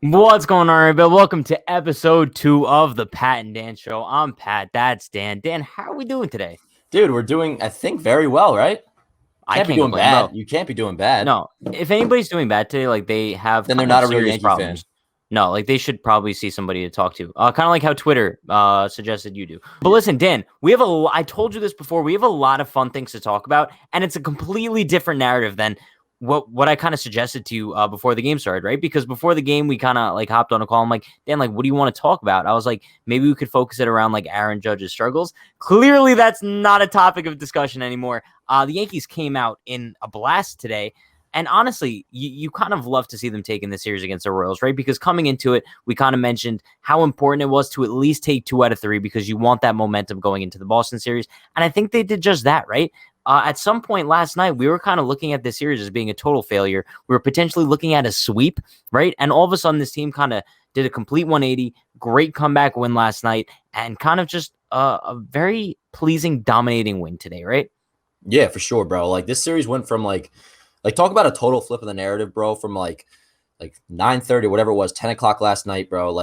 What's going on, everybody? Welcome to episode 2 of the Pat and Dan Show. I'm Pat. That's Dan. Dan, how are we doing today? Dude, we're doing, I think, very well, right? I Can't be can't doing complain, bad. bro. You can't be doing bad. No, if anybody's doing bad today, they have Then they're kind of not a real serious Yankee fan. problems. No, they should probably see somebody to talk to. Kind of like how Twitter suggested you do. But listen, Dan, I told you this before. We have a lot of fun things to talk about, and it's a completely different narrative than what I kind of suggested to you before the game started, right? Because before the game, we kind of hopped on a call. I'm like, Dan, what do you want to talk about? I was like, maybe we could focus it around Aaron Judge's struggles. Clearly, that's not a topic of discussion anymore. The Yankees came out in a blast today. And honestly, you kind of love to see them taking the series against the Royals, right? Because coming into it, we kind of mentioned how important it was to at least take 2 out of 3 because you want that momentum going into the Boston series. And I think they did just that, right? At some point last night, we were kind of looking at this series as being a total failure. We were potentially looking at a sweep, right? And all of a sudden, this team kind of did a complete 180, great comeback win last night, and kind of just a very pleasing, dominating win today, right? Yeah, for sure, bro. This series went from talk about a total flip of the narrative, bro, from 9:30 or whatever it was, 10 o'clock last night, bro.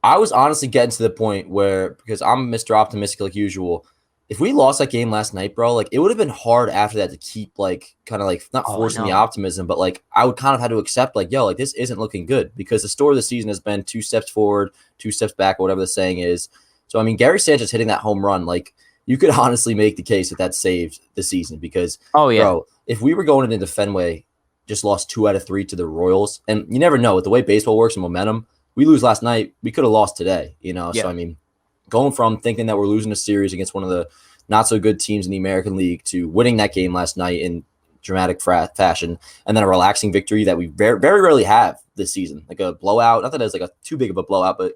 I was honestly getting to the point where, because I'm Mr. Optimistic like usual, if we lost that game last night, bro, it would have been hard after that to keep not forcing the optimism, but I would kind of have to accept this isn't looking good, because the story of the season has been 2 steps forward, 2 steps back, or whatever the saying is. So I mean, Gary Sanchez hitting that home run, you could honestly make the case that saved the season, because bro, if we were going into Fenway, just lost 2 out of 3 to the Royals, and you never know with the way baseball works and momentum, we lose last night, we could have lost today, Yeah. So I mean, going from thinking that we're losing a series against one of the not so good teams in the American League to winning that game last night in dramatic fashion, and then a relaxing victory that we very, very rarely have this season, a blowout. Not that it was too big of a blowout, but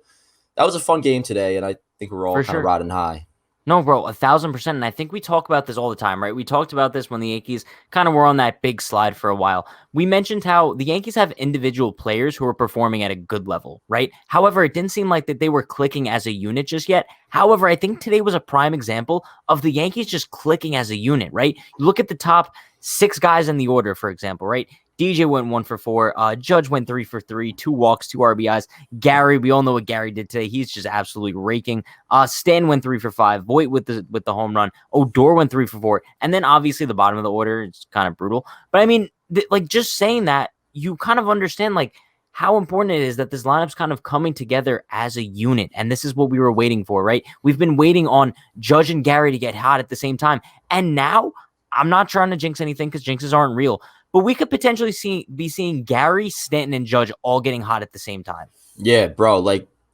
that was a fun game today, and I think we're all kind of riding high. No, bro, 1,000%. And I think we talk about this all the time, right? We talked about this when the Yankees kind of were on that big slide for a while. We mentioned how the Yankees have individual players who are performing at a good level, right? However, it didn't seem like that they were clicking as a unit just yet. However, I think today was a prime example of the Yankees just clicking as a unit, right? You look at the top 6 guys in the order, for example, right? DJ went 1 for 4. Judge went 3 for 3, 2 walks, 2 RBIs. Gary, we all know what Gary did today. He's just absolutely raking. Stan went 3 for 5. Voit with the home run. Odor went 3 for 4. And then obviously the bottom of the order is kind of brutal. But I mean, just saying that, you kind of understand how important it is that this lineup's kind of coming together as a unit. And this is what we were waiting for, right? We've been waiting on Judge and Gary to get hot at the same time. And now, I'm not trying to jinx anything because jinxes aren't real, but we could potentially be seeing Gary, Stanton, and Judge all getting hot at the same time. Yeah, bro.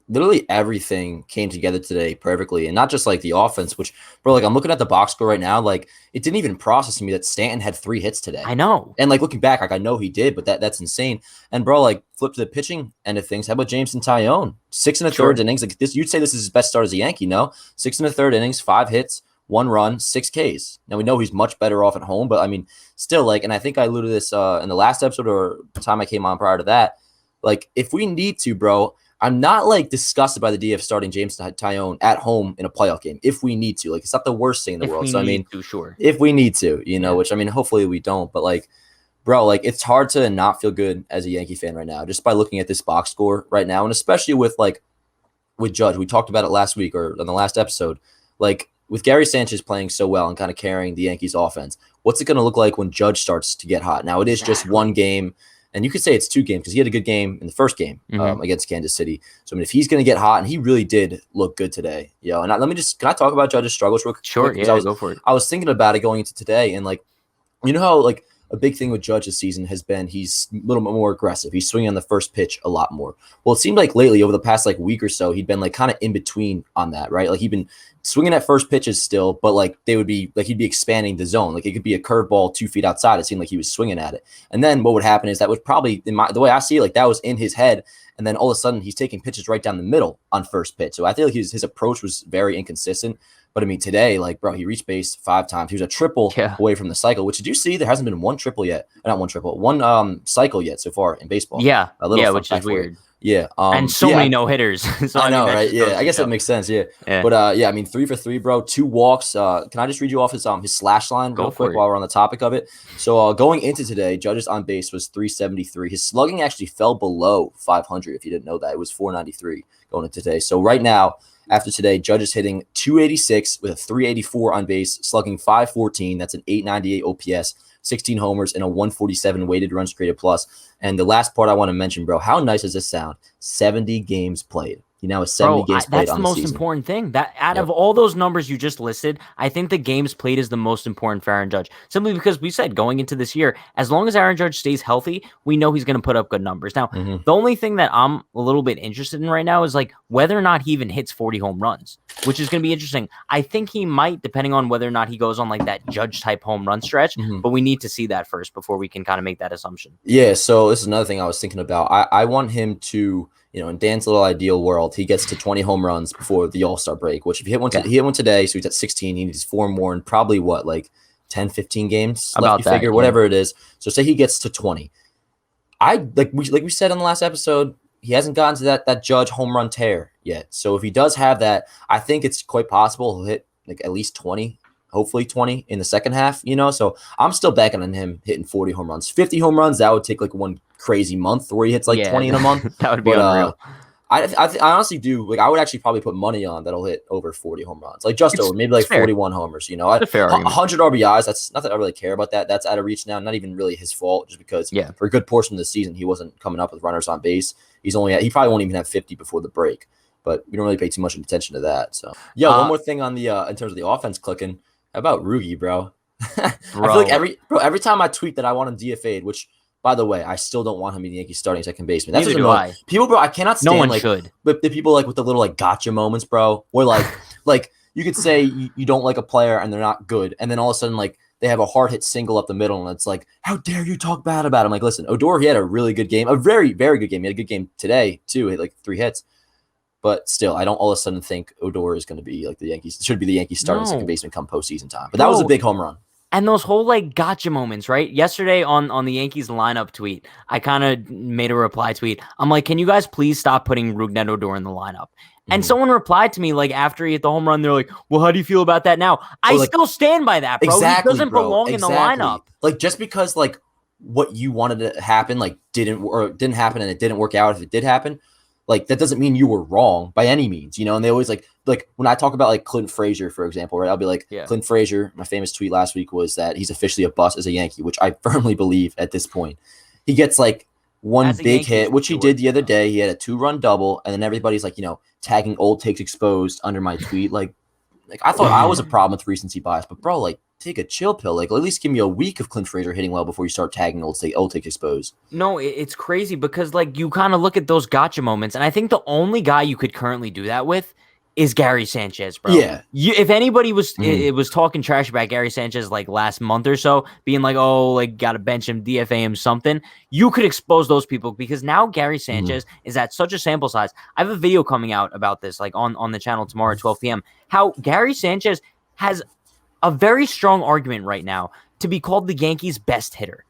Literally everything came together today perfectly, and not just the offense, which, bro, I'm looking at the box score right now. It didn't even process to me that Stanton had 3 hits today. I know. And looking back, I know he did, but that's insane. And bro, flip to the pitching end of things. How about Jameson Taillon? 6 1/3 innings. This, you'd say this is his best start as a Yankee, no? 6 1/3 innings, 5 hits, 1 run, 6 Ks. Now we know he's much better off at home, but I mean, still, and I think I alluded to this in the last episode or the time I came on prior to that. If we need to, bro, I'm not disgusted by the idea of starting James Taillon at home in a playoff game if we need to. It's not the worst thing in the world. So I mean, if we need to, which I mean, hopefully we don't. But bro, it's hard to not feel good as a Yankee fan right now just by looking at this box score right now, and especially with Judge. We talked about it last week or on the last episode. With Gary Sanchez playing so well and kind of carrying the Yankees offense, what's it going to look like when Judge starts to get hot? Now, it is just 1 game, and you could say it's 2 games because he had a good game in the first game against Kansas City. So, I mean, if he's going to get hot, and he really did look good today, and can I talk about Judge's struggles real quick? Sure, yeah, go for it. I was thinking about it going into today, and you know how a big thing with Judge this season has been he's a little bit more aggressive. He's swinging on the first pitch a lot more. Well, it seemed lately over the past week or so, he'd been kind of in between on that, right? He'd been swinging at first pitches still, but they would be he'd be expanding the zone. It could be a curveball 2 feet outside. It seemed like he was swinging at it. And then what would happen is that was probably the way I see it, that was in his head. And then all of a sudden he's taking pitches right down the middle on first pitch. So I feel his approach was very inconsistent. But I mean, today, bro, he reached base 5 times. He was a triple away from the cycle, which did you see? There hasn't been one cycle yet so far in baseball. Yeah, which is weird. Yeah. And so many no hitters. So I I mean, know, that right? just goes Yeah, I to guess that show. makes sense. Yeah, Yeah, but yeah, I mean, 3 for 3, bro. 2 walks. Can I just read you off his slash line go real for quick it. while we're on the topic of it? So going into today, Judge's on base was 373. His slugging actually fell below 500. If you didn't know that, it was 493 going into today. So right now, after today, Judge is hitting 286 with a 384 on base, slugging 514. That's an 898 OPS. 16 homers and a 147 weighted runs created plus. And the last part I want to mention, bro, how nice does this sound? 70 games played. He now has 70 games played That's on the the most season. important thing. That out Yep. of all those numbers you just listed, I think the games played is the most important for Aaron Judge. Simply because we said going into this year, as long as Aaron Judge stays healthy, we know he's going to put up good numbers. Now, the only thing that I'm a little bit interested in right now is like whether or not he even hits 40 home runs, which is going to be interesting. I think he might, depending on whether or not he goes on like that Judge type home run stretch, but we need to see that first before we can kind of make that assumption. Yeah, so this is another thing I was thinking about. I want him to, in Dan's little ideal world, he gets to 20 home runs before the All-Star break, which if he hit one today, so he's at 16, he needs 4 more and probably what, like 10, 15 games left, About you that, figure, yeah. whatever it is. So say he gets to 20. Like we said in the last episode, he hasn't gotten to that Judge home run tear yet. So if he does have that, I think it's quite possible he'll hit like at least 20, hopefully 20 in the second half, So I'm still banking on him hitting 40 home runs. 50 home runs, that would take like one crazy month where he hits like 20 in a month. That would be But unreal. I honestly do, like, I would actually probably put money on that'll hit over 40 home runs, like just over, maybe like fair. 41 homers, It's a fair argument. 100 RBIs, that's not that I really care about that. That's out of reach now, not even really his fault, just because for a good portion of the season, he wasn't coming up with runners on base. He probably won't even have 50 before the break, but we don't really pay too much attention to that. So, one more thing on the, in terms of the offense clicking, how about Rugi, bro? I feel like every time I tweet that I want him DFA'd, which, by the way, I still don't want him in the Yankees starting second baseman. That's Neither do I. People, bro, I cannot stand no one like should. But the people like with the little like gotcha moments, bro, where like you could say you don't like a player and they're not good, and then all of a sudden like they have a hard hit single up the middle, and it's like, how dare you talk bad about him? Like, listen, Odor, he had a really good game, a very, very good game. He had a good game today too. He had like 3 hits. But still, I don't all of a sudden think Odor is going to be like the Yankees. It should be the Yankees starting second baseman come postseason time. But that was a big home run. And those whole like gotcha moments, right? Yesterday on the Yankees lineup tweet, I kind of made a reply tweet. I'm like, can you guys please stop putting Rougned Odor in the lineup? And someone replied to me like after he hit the home run, they're like, well, how do you feel about that now? I still stand by that, bro. Exactly, he doesn't belong in the lineup. Like, just because like what you wanted to happen like didn't happen and it didn't work out, if it did happen, like that doesn't mean you were wrong by any means, And they always like when I talk about like Clint Frazier, for example, right? I'll be like, Clint Frazier, my famous tweet last week was that he's officially a bust as a Yankee, which I firmly believe at this point. He gets like one big hit, which he did the other day. He had a 2-run double, and then everybody's like, tagging old takes exposed under my tweet. Like I thought I was a problem with recency bias, but bro, like take a chill pill. Like at least give me a week of Clint Frazier hitting well before you start tagging old takes exposed. No, it's crazy because like you kind of look at those gotcha moments, and I think the only guy you could currently do that with is Gary Sanchez, bro. Yeah. If anybody was it was talking trash about Gary Sanchez like last month or so, being like, oh, like gotta bench him, DFA him, something, you could expose those people because now Gary Sanchez is at such a sample size. I have a video coming out about this, like on the channel tomorrow at 12 p.m. How Gary Sanchez has a very strong argument right now to be called the Yankees' best hitter.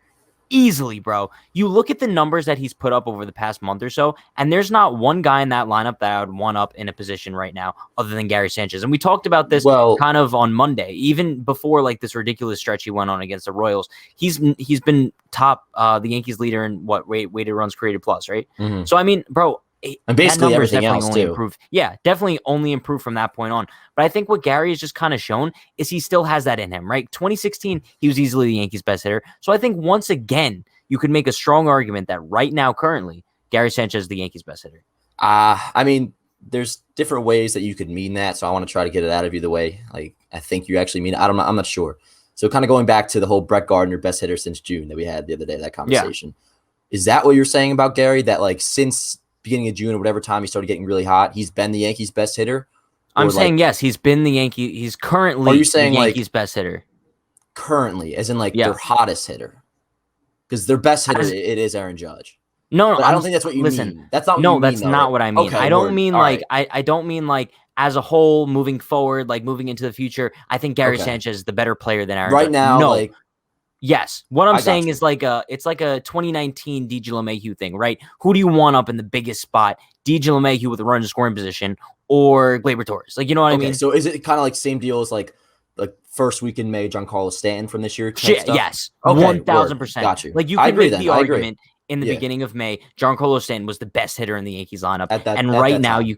Easily, bro. You look at the numbers that he's put up over the past month or so, and there's not one guy in that lineup that I would one up in a position right now other than Gary Sanchez. And we talked about this kind of on Monday, even before like this ridiculous stretch he went on against the Royals. He's been top the Yankees leader in weighted runs created plus, right? So I mean, bro, and basically everything else too. Improved. Yeah, definitely only improved from that point on. But I think what Gary has just kind of shown is he still has that in him, right? 2016, he was easily the Yankees' best hitter. So I think once again, you could make a strong argument that right now, currently, Gary Sanchez is the Yankees' best hitter. I mean, there's different ways that you could mean that, so I want to try to get it out of you the way like I think you actually mean it. I'm not sure. So kind of going back to the whole Brett Gardner best hitter since June that we had the other day, that conversation. Yeah. Is that what you're saying about Gary? That like since beginning of June or whatever time he started getting really hot, he's been the Yankees' best hitter? I'm saying yes, he's been the Yankee. He's currently the Yankees' best hitter. Currently, as in like their hottest hitter, because their best hitter it is Aaron Judge. No, but I don't think that's what you mean. That's not. What that's not what I mean. Okay, I don't mean like I don't mean like as a whole moving forward, like moving into the future. I think Gary Sanchez is the better player than Aaron. Right Judge. now, no. like Yes. What I'm I got saying you. is it's like a 2019 DJ LeMahieu thing, right? Who do you want up in the biggest spot? DJ LeMahieu with a run to scoring position or Gleyber Torres? Like, you know what I Okay, mean? so is it kind of like same deal as like first week in May, Giancarlo Stanton from this year type stuff? Yes, Okay, word. 1000%. Got you. Like you I could agree make then. the I agree. argument in the Yeah, beginning of May, Giancarlo Stanton was the best hitter in the Yankees lineup, at and right that now time.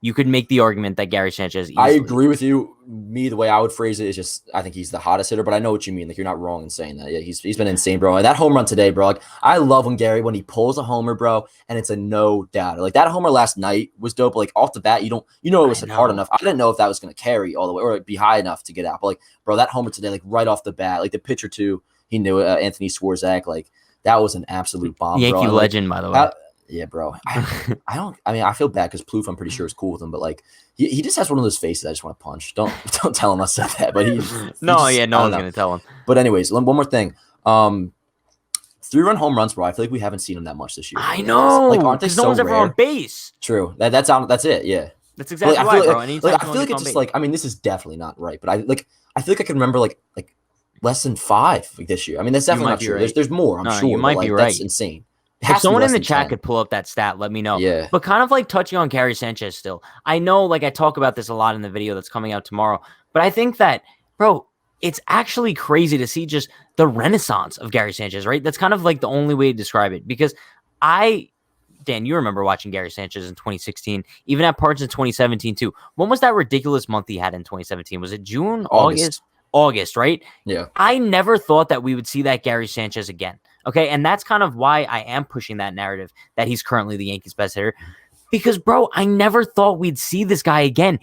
you could make the argument that Gary Sanchez I easily. agree with you. Me, the way I would phrase it is just I think he's the hottest hitter, but I know what you mean. Like you're not wrong in saying that. Yeah, he's been insane, bro. And that home run today, bro. Like I love when he pulls a homer, bro, and it's a no doubt. Like that homer last night was dope. But like off the bat, it was I hit hard know. enough. I didn't know if that was gonna carry all the way or like, be high enough to get out. But like, bro, that homer today, like right off the bat, like the pitcher too, he knew it. Anthony Swarzak, like that was an absolute bomb, bro. Yankee And like legend, by the way. yeah, bro. I mean, I feel bad because Plouffe, I'm pretty sure, is cool with him, but like he just has one of those faces I just want to punch. Don't tell him I said that, but he No, just, yeah, I no don't one's know. gonna tell him. But anyways, one more thing. 3-run home runs, bro. I feel like we haven't seen him that much this year. I Like, know, aren't they because no so one's ever on rare? base. True. That's it. Yeah. That's But exactly like, I why, feel bro. like, Anytime I someone feel like gets it's on just base. like I mean, this is definitely not right, but I feel like I can remember like less than 5 like this year. I mean, that's You definitely might not be true. right. There's more, I'm No, you sure, but might be like that's right. insane. It If has to be someone in less the than chat 10. could pull up that stat, let me know. Yeah. But kind of like touching on Gary Sanchez still. I know, like I talk about this a lot in the video that's coming out tomorrow, but I think that, bro, it's actually crazy to see just the renaissance of Gary Sanchez, right? That's kind of like the only way to describe it because Dan, you remember watching Gary Sanchez in 2016, even at parts in 2017 too. When was that ridiculous month he had in 2017? Was it June, August. August, right? Yeah. I never thought that we would see that Gary Sanchez again. Okay. And that's kind of why I am pushing that narrative that he's currently the Yankees' best hitter. Because, bro, I never thought we'd see this guy again.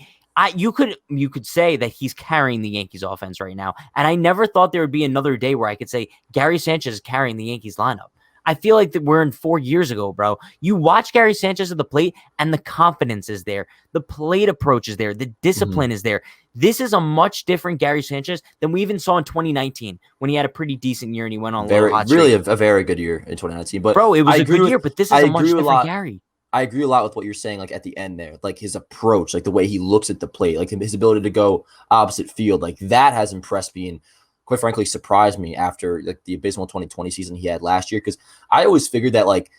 You could say that he's carrying the Yankees offense right now. And I never thought there would be another day where I could say Gary Sanchez is carrying the Yankees lineup. I feel like that we're in 4 years ago, bro. You watch Gary Sanchez at the plate and the confidence is there. The plate approach is there. The discipline is there. This is a much different Gary Sanchez than we even saw in 2019 when he had a pretty decent year and he went on a little hot really streak. a very good year in 2019. But Bro, it was I a good year, but this is a much different Gary. I agree a lot with what you're saying, like at the end there, like his approach, like the way he looks at the plate, like his ability to go opposite field, like that has impressed me and quite frankly surprised me after like the abysmal 2020 season he had last year. Because I always figured that like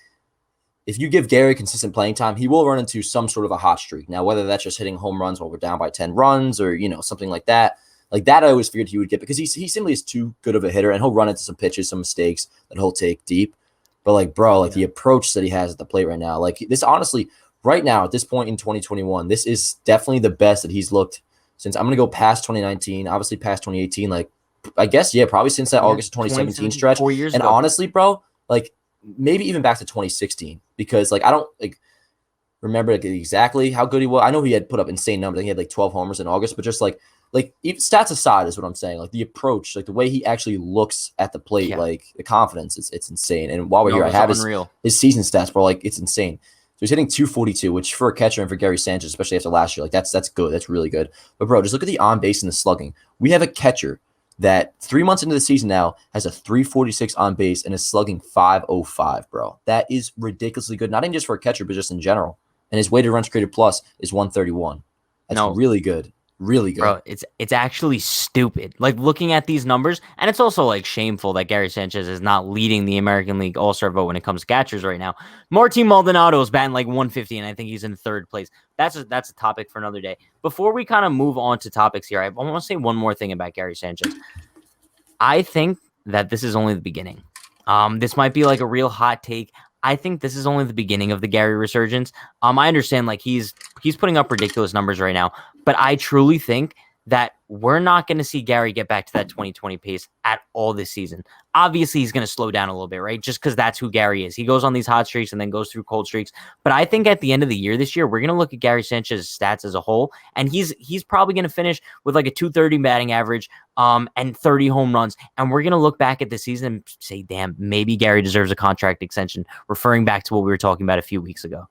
if you give Gary consistent playing time, he will run into some sort of a hot streak. Now, whether that's just hitting home runs while we're down by 10 runs or something like that I always figured he would get because he simply is too good of a hitter and he'll run into some pitches, some mistakes that he'll take deep. But like, bro, like the approach that he has at the plate right now, like this honestly, right now at this point in 2021, this is definitely the best that he's looked since. I'm gonna go past 2019, obviously past 2018. Like, I guess probably since that August of 2017 stretch. 4 years and ago. honestly, bro, like maybe even back to 2016 because like I don't like remember like, exactly how good he was. I know he had put up insane numbers. I think he had like 12 homers in August, but just like stats aside is what I'm saying. Like the approach, like the way he actually looks at the plate, like the confidence, it's insane. And while we're here, I have his season stats, bro. Like it's insane. So he's hitting 242, which for a catcher and for Gary Sanchez, especially after last year, like that's good. That's really good. But bro, just look at the on base and the slugging. We have a catcher that 3 months into the season now has a 346 on base and is slugging 505, bro. That is ridiculously good. Not even just for a catcher, but just in general. And his weighted runs created plus is 131. That's really good. Really good. Bro, it's actually stupid. Like looking at these numbers, and it's also like shameful that Gary Sanchez is not leading the American League All-Star vote when it comes to catchers right now. Martin Maldonado is batting like 150, and I think he's in third place. That's a topic for another day. Before we kind of move on to topics here, I want to say one more thing about Gary Sanchez. I think that this is only the beginning. This might be like a real hot take. I think this is only the beginning of the Gary resurgence. I understand like he's putting up ridiculous numbers right now, but I truly think that we're not going to see Gary get back to that 2020 pace at all this season. Obviously, he's going to slow down a little bit, right? Just because that's who Gary is. He goes on these hot streaks and then goes through cold streaks. But I think at the end of the year this year, we're going to look at Gary Sanchez's stats as a whole, and he's probably going to finish with like a 230 batting average and 30 home runs. And we're going to look back at the season and say, damn, maybe Gary deserves a contract extension, referring back to what we were talking about a few weeks ago.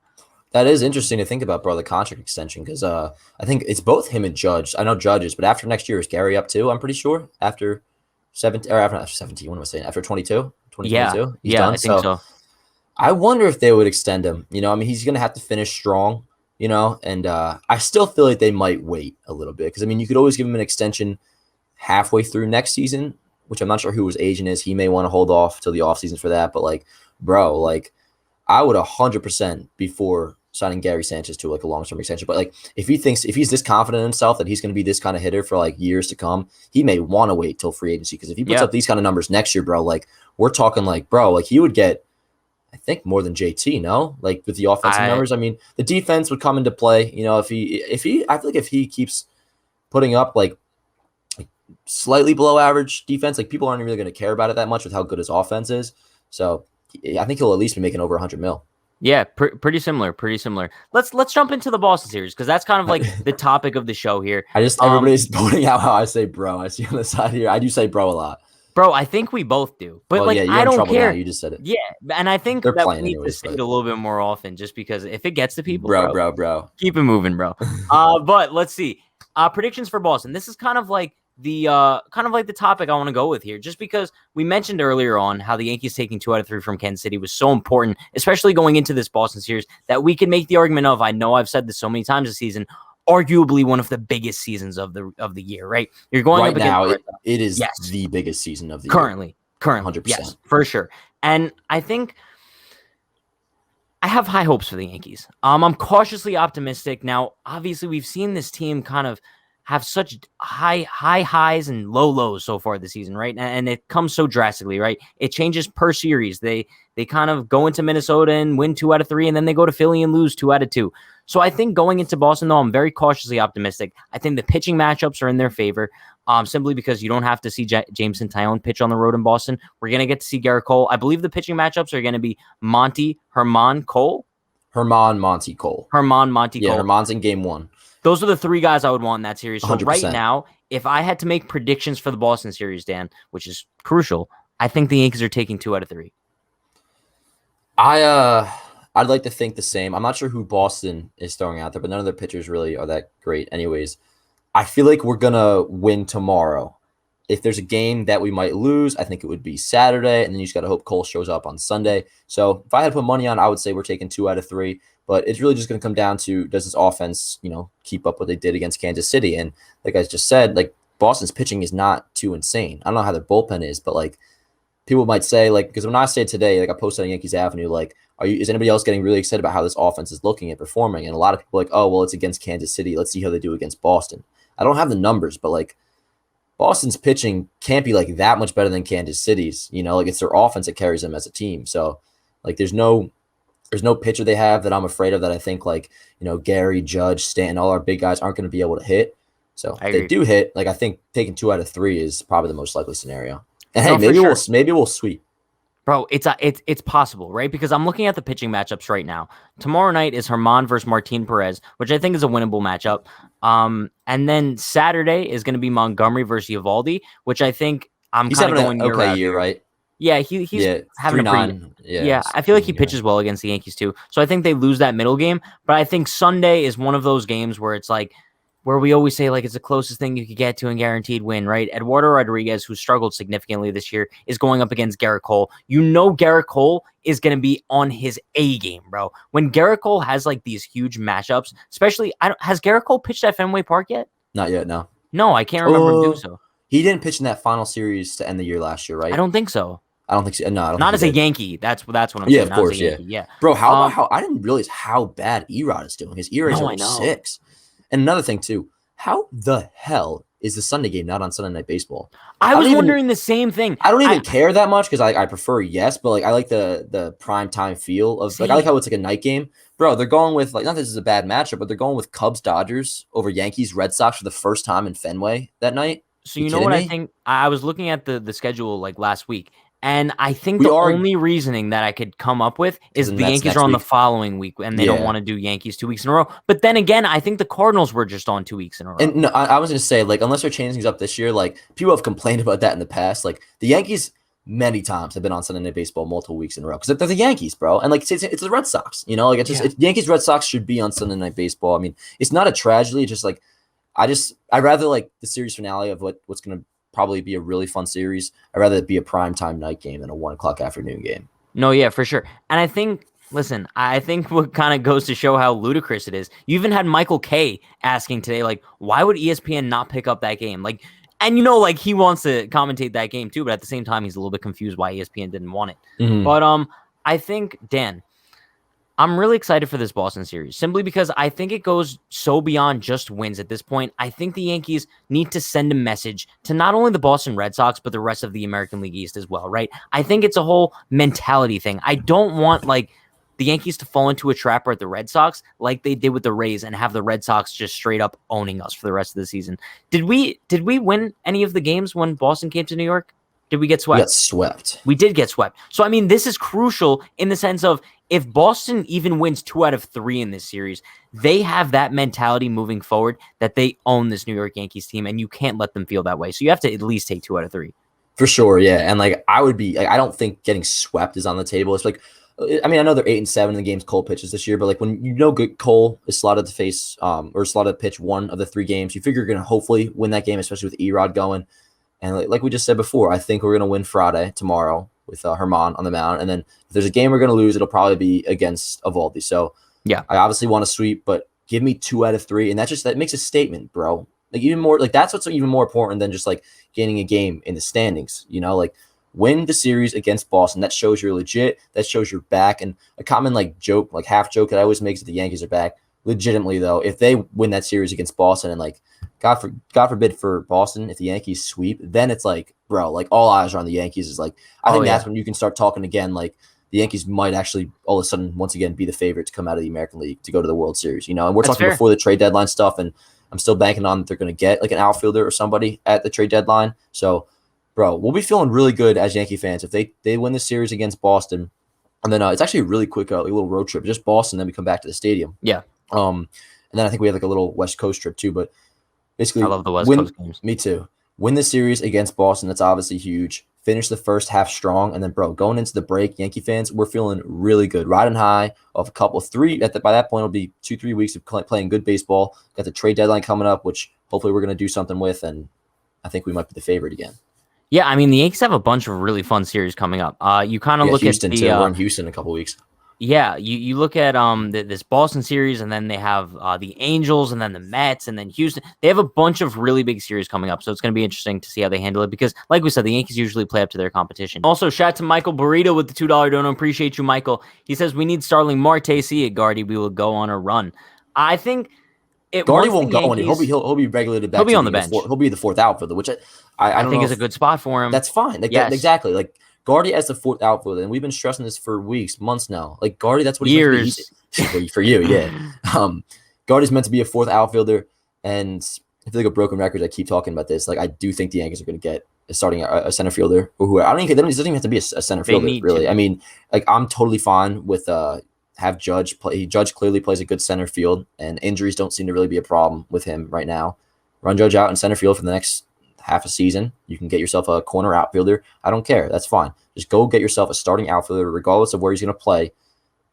That is interesting to think about, bro, the contract extension, because I think it's both him and Judge. I know Judge is, but after next year, is Gary up too? I'm pretty sure. After 17, or after 17, what am I saying? After 22? 2022? He's done? I think so. I wonder if they would extend him. I mean, he's going to have to finish strong, and I still feel like they might wait a little bit because, I mean, you could always give him an extension halfway through next season, which I'm not sure who his agent is. He may want to hold off till the offseason for that. But like, bro, like I would 100% before signing Gary Sanchez to like a long-term extension. But like if he's this confident in himself that he's going to be this kind of hitter for like years to come, he may want to wait till free agency. Because if he puts up these kind of numbers next year, bro, like we're talking like, bro, like he would get, I think, more than JT, no? Like with the offensive numbers. I mean, the defense would come into play. You know, if he I feel like if he keeps putting up like slightly below average defense, like people aren't really going to care about it that much with how good his offense is. So I think he'll at least be making over 100 mil. Yeah, pretty similar. Let's jump into the Boston series because that's kind of like the topic of the show here. Everybody's pointing out how I say bro. I see on the side here. I do say bro a lot. Bro, I think we both do. But I don't care. Now. You just said it. Yeah, and I think that we need to say it a little bit more often just because if it gets to people, bro. Keep it moving, bro. But let's see. Predictions for Boston. This is kind of like the topic I want to go with here, just because we mentioned earlier on how the Yankees taking 2 out of 3 from Kansas City was so important, especially going into this Boston series, that we can make the argument of, I know I've said this so many times this season, arguably one of the biggest seasons of the year, right? You're going right up now. It is the biggest season of the year. Currently, 100%. Yes, for sure. And I think I have high hopes for the Yankees. I'm cautiously optimistic. Now, obviously, we've seen this team kind of have such high highs and low lows so far this season, right? And it comes so drastically, right? It changes per series. They kind of go into Minnesota and win 2 out of 3, and then they go to Philly and lose 2 out of 2. So I think going into Boston, though, I'm very cautiously optimistic. I think the pitching matchups are in their favor, simply because you don't have to see Jameson Taillon pitch on the road in Boston. We're going to get to see Gerrit Cole. I believe the pitching matchups are going to be Herman, Cole. Monty Cole. Yeah, Herman's in game 1. Those are the 3 guys I would want in that series. So 100%. Right now, if I had to make predictions for the Boston series, Dan, which is crucial, I think the Yankees are taking 2 out of 3. I'd like to think the same. I'm not sure who Boston is throwing out there, but none of their pitchers really are that great anyways. I feel like we're going to win tomorrow. If there's a game that we might lose, I think it would be Saturday, and then you just got to hope Cole shows up on Sunday. So if I had to put money on, I would say we're taking 2 out of 3. But it's really just going to come down to, does this offense, keep up what they did against Kansas City? And like I just said, like Boston's pitching is not too insane. I don't know how their bullpen is, but like people might say, like, because when I say today, like I posted on Yankees Avenue, like, is anybody else getting really excited about how this offense is looking and performing? And a lot of people are like, oh, well, it's against Kansas City. Let's see how they do against Boston. I don't have the numbers, but like Boston's pitching can't be like that much better than Kansas City's. Like it's their offense that carries them as a team. So like there's no pitcher they have that I'm afraid of that I think like, Gary, Judge, Stanton, all our big guys aren't going to be able to hit. So if they do hit, like I think taking 2 out of 3 is probably the most likely scenario. And hey, maybe we'll sweep. Bro, it's possible, right? Because I'm looking at the pitching matchups right now. Tomorrow night is Herman versus Martin Perez, which I think is a winnable matchup. And then Saturday is going to be Montgomery versus Eovaldi, which I think he's having an okay year, right? Yeah, he's having a pretty. Yeah, I feel like he pitches well against the Yankees too. So I think they lose that middle game. But I think Sunday is one of those games where it's like, where we always say like it's the closest thing you could get to a guaranteed win, right? Eduardo Rodriguez, who struggled significantly this year, is going up against Gerrit Cole. Gerrit Cole is going to be on his A game, bro. When Gerrit Cole has like these huge matchups, especially, has Gerrit Cole pitched at Fenway Park yet? Not yet, no. No, I can't remember him doing so. He didn't pitch in that final series to end the year last year, right? I don't think so. I don't think so. No, I don't not think as a Yankee. That's what I'm saying. Yeah, of course, yeah. Bro, how I didn't realize how bad Erod is doing. His ERA is over 6. And another thing too, how the hell is the Sunday game not on Sunday Night Baseball? I was wondering the same thing. I don't even care that much because I prefer yes, but like I like the prime time feel of like I like how it's like a night game. Bro, they're going with like not that this is a bad matchup, but they're going with Cubs Dodgers over Yankees Red Sox for the first time in Fenway that night. So you know what I think? I was looking at the schedule like last week. And I think the only reasoning that I could come up with is the Yankees are on the following week, and they don't want to do Yankees 2 weeks in a row. But then again, I think the Cardinals were just on 2 weeks in a row. And no, I was going to say, like, unless they're changing things up this year, like, people have complained about that in the past. Like, the Yankees many times have been on Sunday Night Baseball multiple weeks in a row because they're the Yankees, bro. And, like, it's the Red Sox, like, it's just Yankees Red Sox should be on Sunday Night Baseball. I mean, it's not a tragedy. It's just, like, I'd rather, like, the series finale of what's going to probably be a really fun series. I'd rather it be a primetime night game than a 1:00 afternoon game. No, yeah, for sure. And I think what kind of goes to show how ludicrous it is. You even had Michael K asking today, like, why would ESPN not pick up that game? Like, And like he wants to commentate that game too, but at the same time, he's a little bit confused why ESPN didn't want it. But I think, Dan, I'm really excited for this Boston series simply because I think it goes so beyond just wins at this point. I think the Yankees need to send a message to not only the Boston Red Sox, but the rest of the American League East as well, right? I think it's a whole mentality thing. I don't want the Yankees to fall into a trap at the Red Sox like they did with the Rays and have the Red Sox just straight up owning us for the rest of the season. Did we win any of the games when Boston came to New York? Did we get swept? We got swept. We did get swept. So, I mean, this is crucial in the sense of if Boston even wins 2 out of 3 in this series, they have that mentality moving forward that they own this New York Yankees team, and you can't let them feel that way. So you have to at least take 2 out of 3. For sure, yeah. And I would be I don't think getting swept is on the table. It's I know they're 8-7 in the game's Cole pitches this year, but when good Cole is slotted to face or slotted to pitch 1 of the 3 games, you figure you're going to hopefully win that game, especially with Erod going. And like we just said before, I think we're going to win Friday tomorrow with Herman on the mound. And then if there's a game we're going to lose, it'll probably be against Eovaldi. So yeah, I obviously want to sweep, but give me 2 out of 3. And that makes a statement, bro. Even more, that's what's even more important than just gaining a game in the standings, win the series against Boston. That shows you're legit. That shows you're back. And a common joke, half joke that I always make is that the Yankees are back. Legitimately though, if they win that series against Boston and God forbid for Boston, if the Yankees sweep, then it's bro, all eyes are on the Yankees. I think that's when you can start talking again. The Yankees might actually all of a sudden once again be the favorite to come out of the American League to go to the World Series. And we're talking before the trade deadline stuff, and I'm still banking on that they're going to get an outfielder or somebody at the trade deadline. So, bro, we'll be feeling really good as Yankee fans if they win the series against Boston, and then it's actually a really quick little road trip, just Boston, then we come back to the stadium. Yeah. And then I think we have a little West Coast trip too, but basically, I love the West Coast games. Me too. Win the series against Boston. That's obviously huge. Finish the first half strong. And then, bro, going into the break, Yankee fans, we're feeling really good. Riding high of a couple, 3. By that point, it'll be 2-3 weeks of playing good baseball. Got the trade deadline coming up, which hopefully we're going to do something with. And I think we might be the favorite again. Yeah, I mean, the Yankees have a bunch of really fun series coming up. You kind of look Houston at too. We're in Houston in a couple weeks. Yeah, you look at this Boston series, and then they have the Angels, and then the Mets, and then Houston. They have a bunch of really big series coming up, so it's going to be interesting to see how they handle it because, like we said, the Yankees usually play up to their competition. Also, shout out to Michael Burrito with the $2 dono. Appreciate you, Michael. He says, we need Starling Marte. See it, Guardy. We will go on a run. I think Guardy won't go on. He'll be regulated back. He'll be on the bench. He'll be the 4th outfielder, which I think is a good spot for him. That's fine. Yes. Exactly. Guardy as the 4th outfielder, and we've been stressing this for weeks, months now. Guardy, that's what years for you, yeah. Guardy's meant to be a 4th outfielder, and I feel like a broken record. I keep talking about this. I do think the Yankees are going to get starting a center fielder, or who it doesn't even have to be a center fielder, really. I mean, I'm totally fine with have Judge play. Judge clearly plays a good center field, and injuries don't seem to really be a problem with him right now. Run Judge out in center field for the next half a season. You can get yourself a corner outfielder. I don't care. That's fine. Just go get yourself a starting outfielder, regardless of where he's going to play.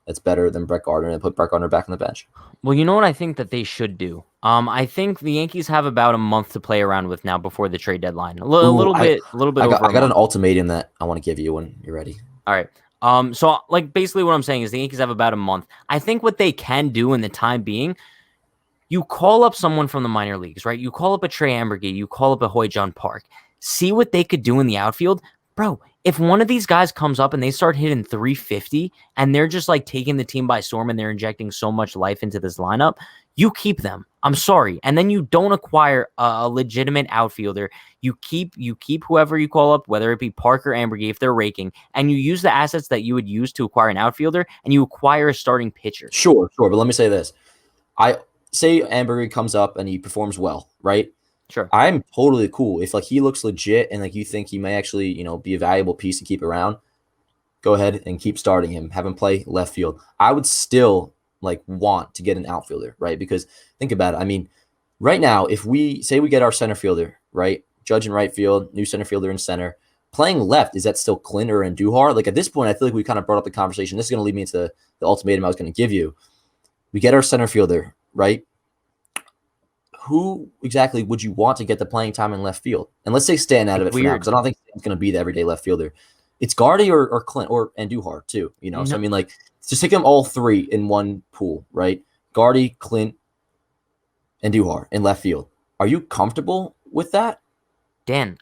That's better than Brett Gardner, and put Brett Gardner back on the bench. Well, you know what I think that they should do? I think the Yankees have about a month to play around with now before the trade deadline. A little bit. I got an ultimatum that I want to give you when you're ready. All right. So basically what I'm saying is the Yankees have about a month. I think what they can do in the time being, you call up someone from the minor leagues, right? You call up a Trey Ambergy, you call up a Hoy-Jun Park. See what they could do in the outfield. Bro, if one of these guys comes up and they start hitting 350 and they're just taking the team by storm and they're injecting so much life into this lineup, you keep them. I'm sorry. And then you don't acquire a legitimate outfielder. You keep whoever you call up, whether it be Park or Ambergy, if they're raking, and you use the assets that you would use to acquire an outfielder, and you acquire a starting pitcher. Sure. But let me say this. Say Ambergy comes up and he performs well, right? Sure. I'm totally cool. If he looks legit and you think he may actually, be a valuable piece to keep around, go ahead and keep starting him. Have him play left field. I would still want to get an outfielder, right? Because think about it. I mean, right now, if we say we get our center fielder, right? Judge in right field, new center fielder in center. Playing left, is that still Clint or Andujar? At this point, I feel like we kind of brought up the conversation. This is going to lead me into the ultimatum I was going to give you. We get our center fielder, right? Who exactly would you want to get the playing time in left field? And let's say Stan out of it for now, because I don't think Stan's going to be the everyday left fielder. It's Guardy or Clint or Andujar too, No. So I mean, just take them all 3 in one pool, right? Guardy, Clint, Andujar in left field. Are you comfortable with that? Dan,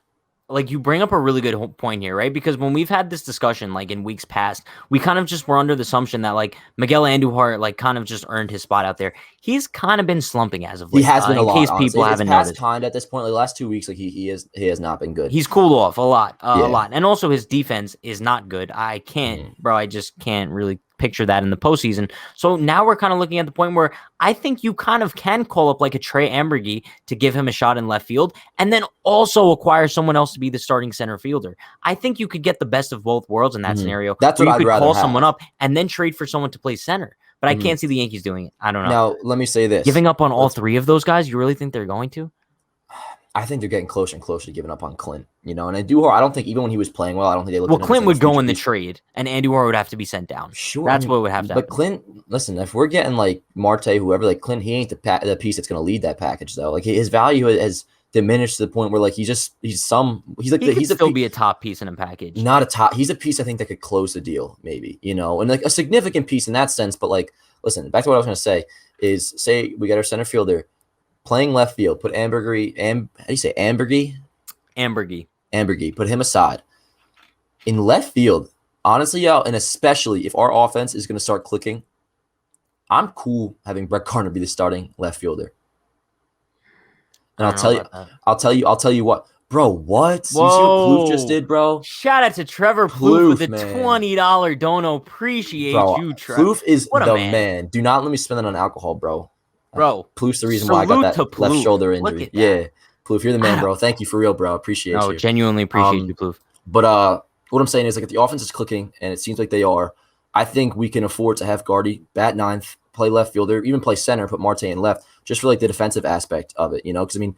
like you bring up a really good point here, right? Because when we've had this discussion, like in weeks past, we kind of just were under the assumption that like Miguel Andujar, like kind of just earned his spot out there. He's kind of been slumping as of late. He has been a in lot. case Honestly, people it's haven't past noticed. kind at this point. Like the last 2 weeks, like he has not been good. He's cooled off a lot, Yeah. a lot, and also his defense is not good. I can't, bro. I just can't really picture that in the postseason. So now we're kind of looking at the point where I think you kind of can call up like a Trey Ambergy to give him a shot in left field, and then also acquire someone else to be the starting center fielder. I think you could get the best of both worlds in that scenario. That's what you I'd could rather call have. someone up and then trade for someone to play center. But I can't see the Yankees doing it. I don't know. Now, let me say this. Giving up on all three of those guys, you really think they're going to? I think they're getting closer and closer to giving up on Clint. You know, and I don't think even when he was playing well, I don't think they looked at him Clint as would go in the piece. trade, and Andujar would have to be sent down. Sure, That's what would have to happen. But Clint, listen, if we're getting like Marte, whoever, like Clint, he ain't the piece that's going to lead that package though. Like his value has diminished to the point where like he's still be a top piece in a package. Not a top. He's a piece I think that could close the deal, maybe, you know, and like a significant piece in that sense. But like, listen, back to what I was going to say is, say we got our center fielder playing left field, put Ambergy, how do you say Ambergy? Ambergy, put him aside. In left field, honestly, and especially if our offense is going to start clicking, I'm cool having Brett Gardner be the starting left fielder. And I'll tell you what, bro. What? Whoa. You see what Plouffe just did, bro? Shout out to Trevor Plouffe with the $20 dono. Appreciate you, Trevor. Plouffe is the man. Do not let me spend it on alcohol, bro. Plouffe's the reason why I got that left shoulder injury. Yeah, Plouffe, you're the man, bro. Thank you for real, bro. Appreciate you. No, genuinely appreciate you, Plouffe. But what I'm saying is, like, if the offense is clicking, and it seems like they are, I think we can afford to have Gardy bat ninth, play left fielder, even play center, put Marte in left, just for like the defensive aspect of it, you know? Because I mean,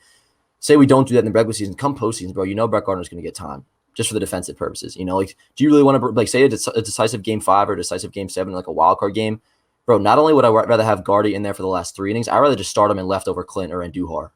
say we don't do that in the regular season, come postseason, bro, you know Brett Gardner's going to get time just for the defensive purposes, you know? Like, do you really want to like say a decisive game 5 or decisive game 7, like a wild card game, bro? Not only would I rather have Gardy in there for the last 3 innings, I'd rather just start him in left over Clint or Andujar.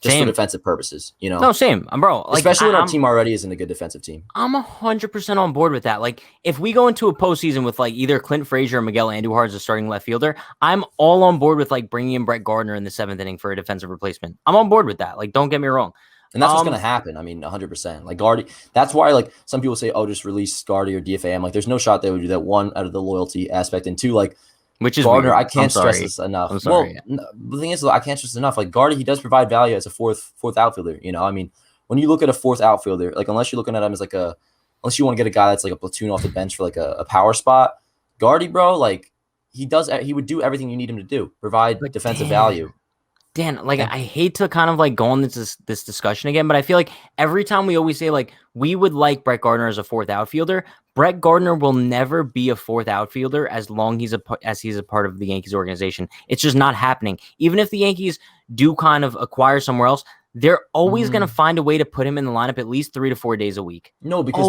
Just for defensive purposes, you know? No, same. Bro. Like, especially when our team already isn't a good defensive team. I'm 100% on board with that. Like, if we go into a postseason with, like, either Clint Frazier or Miguel Andujar as a starting left fielder, I'm all on board with, like, bringing in Brett Gardner in the 7th inning for a defensive replacement. I'm on board with that. Like, don't get me wrong. And that's what's going to happen. I mean, 100%. Like, Gardy, that's why, like, some people say, oh, just release Gardy or DFA. I'm like, there's no shot they would do that. 1, out of the loyalty aspect. And 2, like, which is Gardner, weird. I can't stress this enough. I'm sorry. Well, the thing is, I can't stress this enough. Like, Gardy, he does provide value as a fourth outfielder. You know, I mean, when you look at a fourth outfielder, like, unless you're looking at him as like unless you want to get a guy that's like a platoon off the bench for like a power spot, Gardy, bro, like, he would do everything you need him to do, provide defensive value. Dan, like, I hate to kind of like go on this discussion again, but I feel like every time we always say like we would like Brett Gardner as a fourth outfielder, Brett Gardner will never be a fourth outfielder as long as he's a part of the Yankees organization. It's just not happening. Even if the Yankees do kind of acquire somewhere else, they're always going to find a way to put him in the lineup at least 3 to 4 days a week. No, because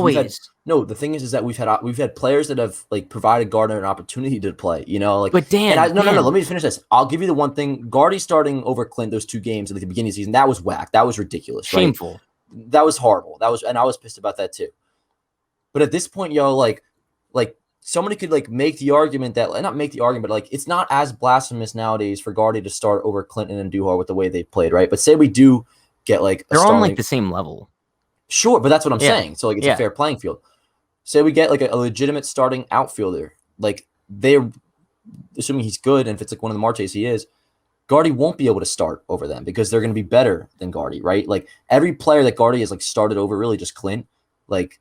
the thing is that we've had players that have like provided Gardner an opportunity to play, you know, like, but Dan, no, let me finish this. I'll give you the one thing. Gardy starting over Clint those 2 games at the beginning of the season, that was whack. That was ridiculous. Shameful. Right? That was horrible. And I was pissed about that too. But at this point, like somebody could like make the argument that, not make the argument, but like it's not as blasphemous nowadays for Gardy to start over Clinton and Andujar with the way they played, right? But say we do get like they're on like the same level. Sure, but that's what I'm saying. So like it's a fair playing field. Say we get like a legitimate starting outfielder, like they're assuming he's good, and if it's like one of the Martes he is, Gardy won't be able to start over them because they're going to be better than Gardy, right? Like every player that Gardy has like started over, really just Clint, like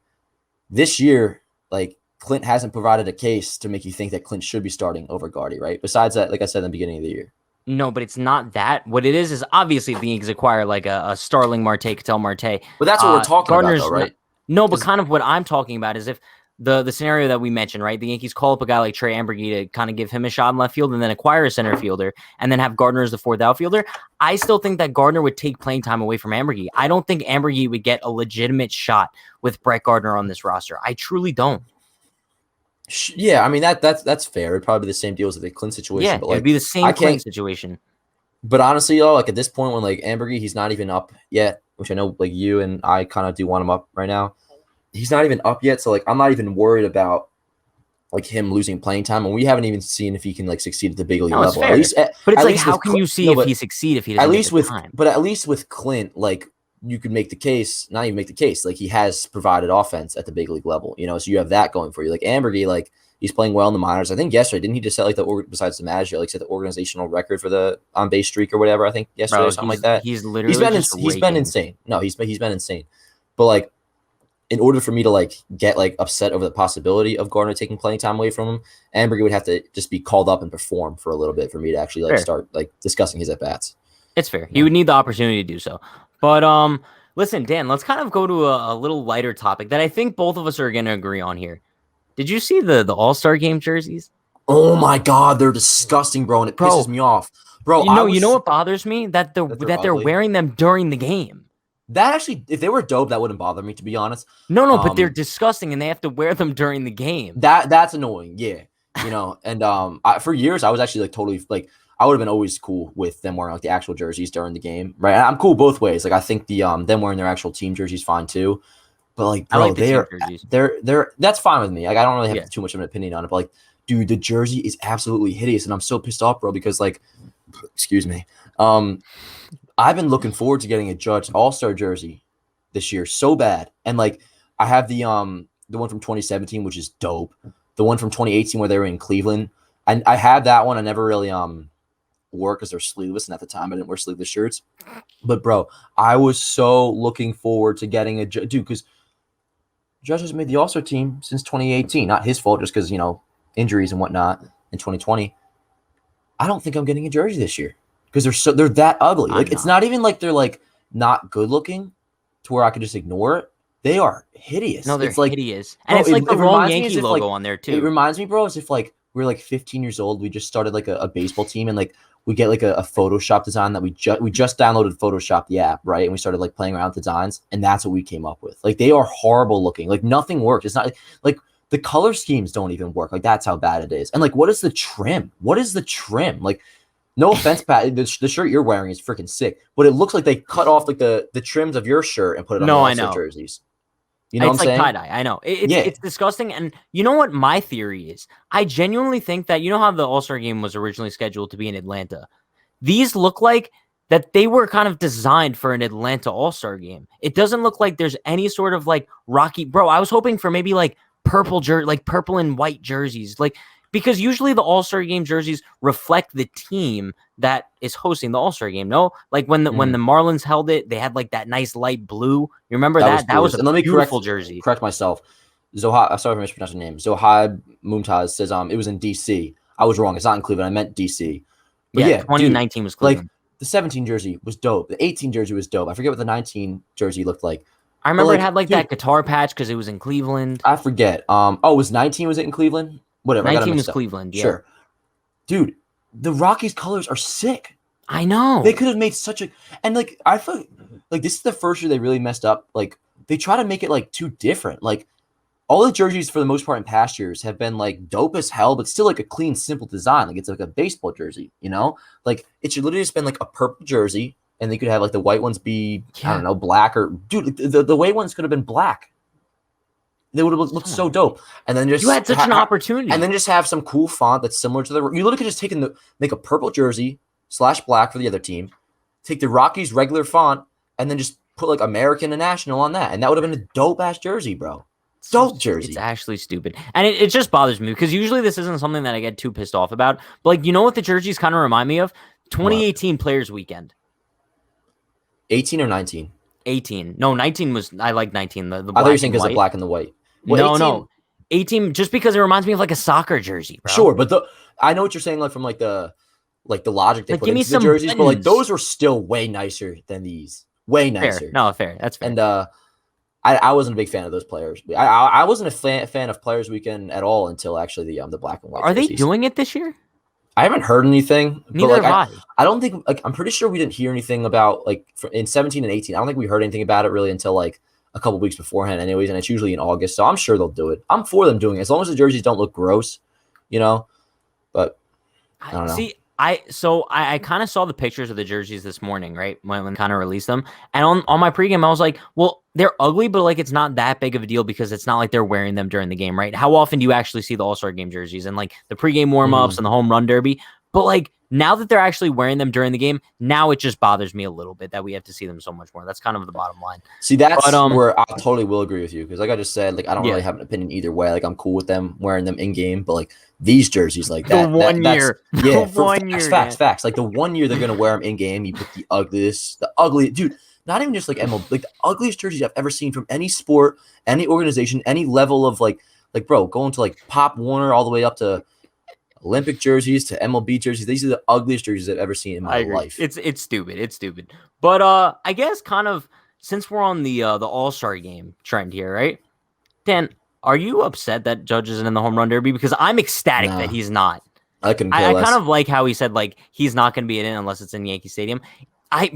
this year, like Clint hasn't provided a case to make you think that Clint should be starting over Gardy, right? Besides that, like I said in the beginning of the year. No, but it's not that. What it is obviously if the Yankees acquire like a Starling Marte, Ketel Marte. But that's what we're talking about, though, right? No, but kind of what I'm talking about is if the scenario that we mentioned, right? The Yankees call up a guy like Trey Ambergy to kind of give him a shot in left field and then acquire a center fielder and then have Gardner as the fourth outfielder. I still think that Gardner would take playing time away from Ambergy. I don't think Ambergy would get a legitimate shot with Brett Gardner on this roster. I truly don't. Yeah, I mean that's fair. It'd probably be the same deal as the Clint situation. Yeah, but like, it'd be the same Clint situation. But honestly, like at this point, when like Ambergy, he's not even up yet, which I know like you and I kind of do want him up right now. He's not even up yet, so like I'm not even worried about like him losing playing time, and we haven't even seen if he can like succeed at the big league level. Fair. But it's like, how can you see if he succeed if he doesn't get the time? But at least with Clint, like you could make the case, not even make the case, like he has provided offense at the big league level, so you have that going for you. Like Ambergy, like he's playing well in the minors. I think yesterday, didn't he just set like besides the manager, like set the organizational record for the on base streak or whatever? I think yesterday, or something like that. He's literally he's been insane. No, he's been insane. But like, in order for me to like get like upset over the possibility of Gardner taking playing time away from him, Ambergy would have to just be called up and perform for a little bit for me to actually like start like discussing his at bats. It's fair. He would need the opportunity to do so. But listen, Dan, let's kind of go to a little lighter topic that I think both of us are going to agree on here. Did you see the All-Star Game jerseys? Oh my God, they're disgusting, bro, and it pisses me off, bro. You know what bothers me? That they're wearing them during the game. That actually, if they were dope, that wouldn't bother me, to be honest. No, but they're disgusting, and they have to wear them during the game. That's annoying, yeah. And for years I was actually like totally like I would have been always cool with them wearing like the actual jerseys during the game, right? And I'm cool both ways. Like I think the them wearing their actual team jerseys fine too. But like, bro, they're that's fine with me. Like, I don't really have too much of an opinion on it. But like, dude, the jersey is absolutely hideous, and I'm so pissed off, bro. Because like, excuse me, I've been looking forward to getting a Judge All-Star jersey this year so bad, and like, I have the one from 2017, which is dope. The one from 2018 where they were in Cleveland, and I have that one. I never really wore because they're sleeveless, and at the time I didn't wear sleeveless shirts. But bro, I was so looking forward to getting a dude because Judge has made the All-Star team since 2018. Not his fault, just because, injuries and whatnot in 2020. I don't think I'm getting a jersey this year because they're that ugly. Like, it's not even like they're like not good looking to where I could just ignore it. They are hideous. No, they're it's like, hideous. And bro, it's like the wrong Yankee logo on there too. It reminds me, bro, as if like we're like 15 years old. We just started like a baseball team, and like we get like a Photoshop design that we just downloaded Photoshop, the app, right? And we started like playing around with designs, and that's what we came up with. Like, they are horrible looking. Like, nothing works. It's not like the color schemes don't even work. Like, that's how bad it is. And like, what is the trim? Like, no offense, Pat, the shirt you're wearing is freaking sick, but it looks like they cut off like the trims of your shirt and put it on the jerseys. You know it's what I'm like saying? tie-dye. I know. It's disgusting. And you know what my theory is? I genuinely think that, you know how the All-Star game was originally scheduled to be in Atlanta? These look like that they were kind of designed for an Atlanta All-Star game. It doesn't look like there's any sort of like rocky... Bro, I was hoping for maybe like purple and white jerseys. Like, because usually the All-Star game jerseys reflect the team that is hosting the All-Star game. No, like when the Marlins held it, they had like that nice light blue. You remember that? That was a beautiful jersey. Correct myself. Zohad, sorry if I mispronounced your name. Zohad Mumtaz says it was in DC. I was wrong. It's not in Cleveland. I meant DC. But yeah, 2019 was Cleveland. Like, the 17 jersey was dope. The 18 jersey was dope. I forget what the 19 jersey looked like. I remember it had like that guitar patch because it was in Cleveland. I forget. Was 19? Was it in Cleveland? Whatever. 19 was Cleveland. Yeah. Sure. Dude, the Rockies colors are sick. I know. They could have made such a, and like, I feel like this is the first year they really messed up. Like, they try to make it like too different. Like, all the jerseys for the most part in past years have been like dope as hell, but still like a clean, simple design. Like, it's like a baseball jersey, Like, it should literally just been like a purple jersey, and they could have like the white ones be, I don't know, black, or dude, the white ones could have been black. They would have looked so dope. And then you had such an opportunity. And then just have some cool font that's similar to you literally could just make a purple jersey / black for the other team, take the Rockies regular font, and then just put like American and National on that. And that would have been a dope ass jersey, bro. Dope jersey. It's actually stupid. And it just bothers me because usually this isn't something that I get too pissed off about. But like, you know what the jerseys kind of remind me of? 2018 Players Weekend. 18 or 19? 18. No, 19 was, I like 19. The black, I thought you were saying because the black and the white. Well, no. 18 just because it reminds me of like a soccer jersey, bro. Sure, but I know what you're saying, like from like the logic they put into the jerseys, buttons. But like those are still way nicer than these. Way nicer. Fair. No, fair. That's fair. And I wasn't a big fan of those players. I wasn't a fan of Players Weekend at all until actually the black and white. Are they doing it this year? I haven't heard anything. Neither have I don't think, like, I'm pretty sure we didn't hear anything about, like, in 17 and 18. I don't think we heard anything about it really until like a couple weeks beforehand anyways, and it's usually in August, so I'm sure they'll do it. I'm for them doing it as long as the jerseys don't look gross, but I don't know. See, I kind of saw the pictures of the jerseys this morning, right, when kind of released them, and on my pregame I was like, well, they're ugly, but like it's not that big of a deal because it's not like they're wearing them during the game, right? How often do you actually see the All-Star game jerseys and like the pregame warm-ups and the home run derby? But like Now that they're actually wearing them during the game, now it just bothers me a little bit that we have to see them so much more. That's kind of the bottom line. See, that's where I totally will agree with you because, like I just said, like I don't really have an opinion either way. Like I'm cool with them wearing them in game, but like these jerseys, like that, the 1 year, yeah, the 1 year, facts. Like the 1 year they're gonna wear them in game. You put the ugly dude. Not even just like MLB, like the ugliest jerseys I've ever seen from any sport, any organization, any level of like bro, going to like Pop Warner all the way up to Olympic jerseys to MLB jerseys. These are the ugliest jerseys I've ever seen in my life. It's stupid. It's stupid. But I guess kind of since we're on the All-Star game trend here, right? Dan, are you upset that Judge isn't in the home run derby? Because I'm ecstatic that he's not. I kind of like how he said like he's not going to be in unless it's in Yankee Stadium. I